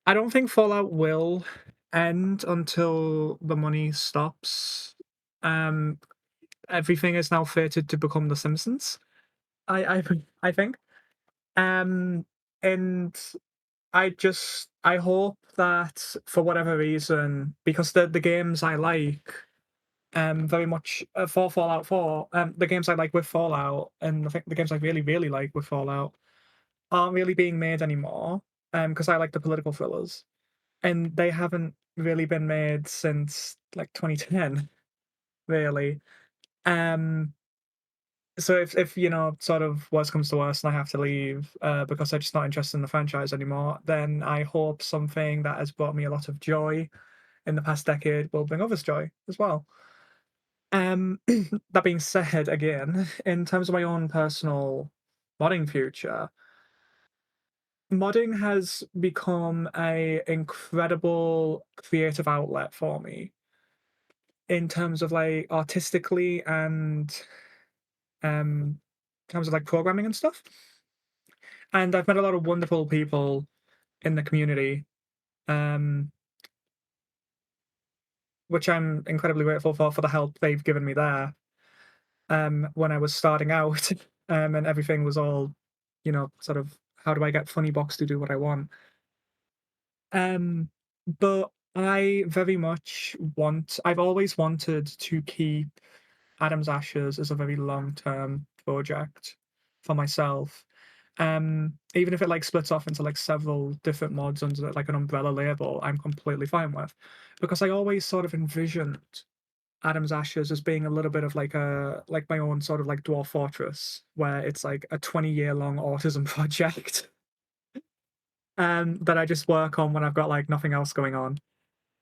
don't think Fallout will end until the money stops. Everything is now fated to become The Simpsons. I think. And I hope that for whatever reason, because the games I like very much for Fallout 4, the games I like with Fallout, and I think the games I really, really like with Fallout aren't really being made anymore. Because I like the political thrillers, and they haven't really been made since like 2010, really. So if you know, sort of worst comes to worst and I have to leave because I'm just not interested in the franchise anymore, then I hope something that has brought me a lot of joy in the past decade will bring others joy as well. That being said, again, in terms of my own personal modding future, modding has become a incredible creative outlet for me in terms of like artistically and in terms of like programming and stuff. And I've met a lot of wonderful people in the community, um, which I'm incredibly grateful for the help they've given me there. When I was starting out, and everything was all, you know, sort of how do I get Funny Box to do what I want? But I very much I've always wanted to keep Adam's Ashes as a very long-term project for myself. Even if it like splits off into like several different mods under like an umbrella label, I'm completely fine with, because I always sort of envisioned Adam's Ashes as being a little bit of like my own sort of like Dwarf Fortress, where it's like a 20-year long autism project that I just work on when I've got like nothing else going on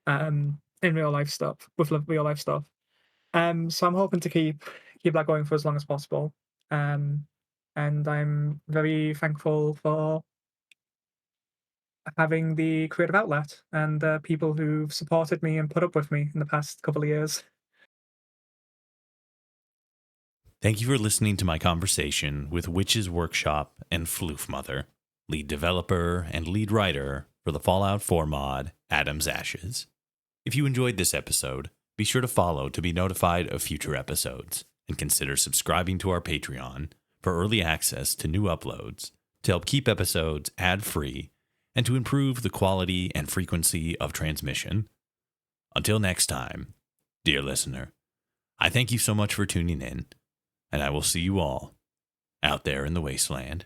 in real life stuff with real life stuff. So I'm hoping to keep that going for as long as possible. And I'm very thankful for having the creative outlet and people who've supported me and put up with me in the past couple of years. Thank you for listening to my conversation with Witches Workshop and FloofMother, lead developer and lead writer for the Fallout 4 mod, Atom's Ashes. If you enjoyed this episode, be sure to follow to be notified of future episodes, and consider subscribing to our Patreon for early access to new uploads, to help keep episodes ad-free, and to improve the quality and frequency of transmission. Until next time, dear listener, I thank you so much for tuning in, and I will see you all out there in the wasteland.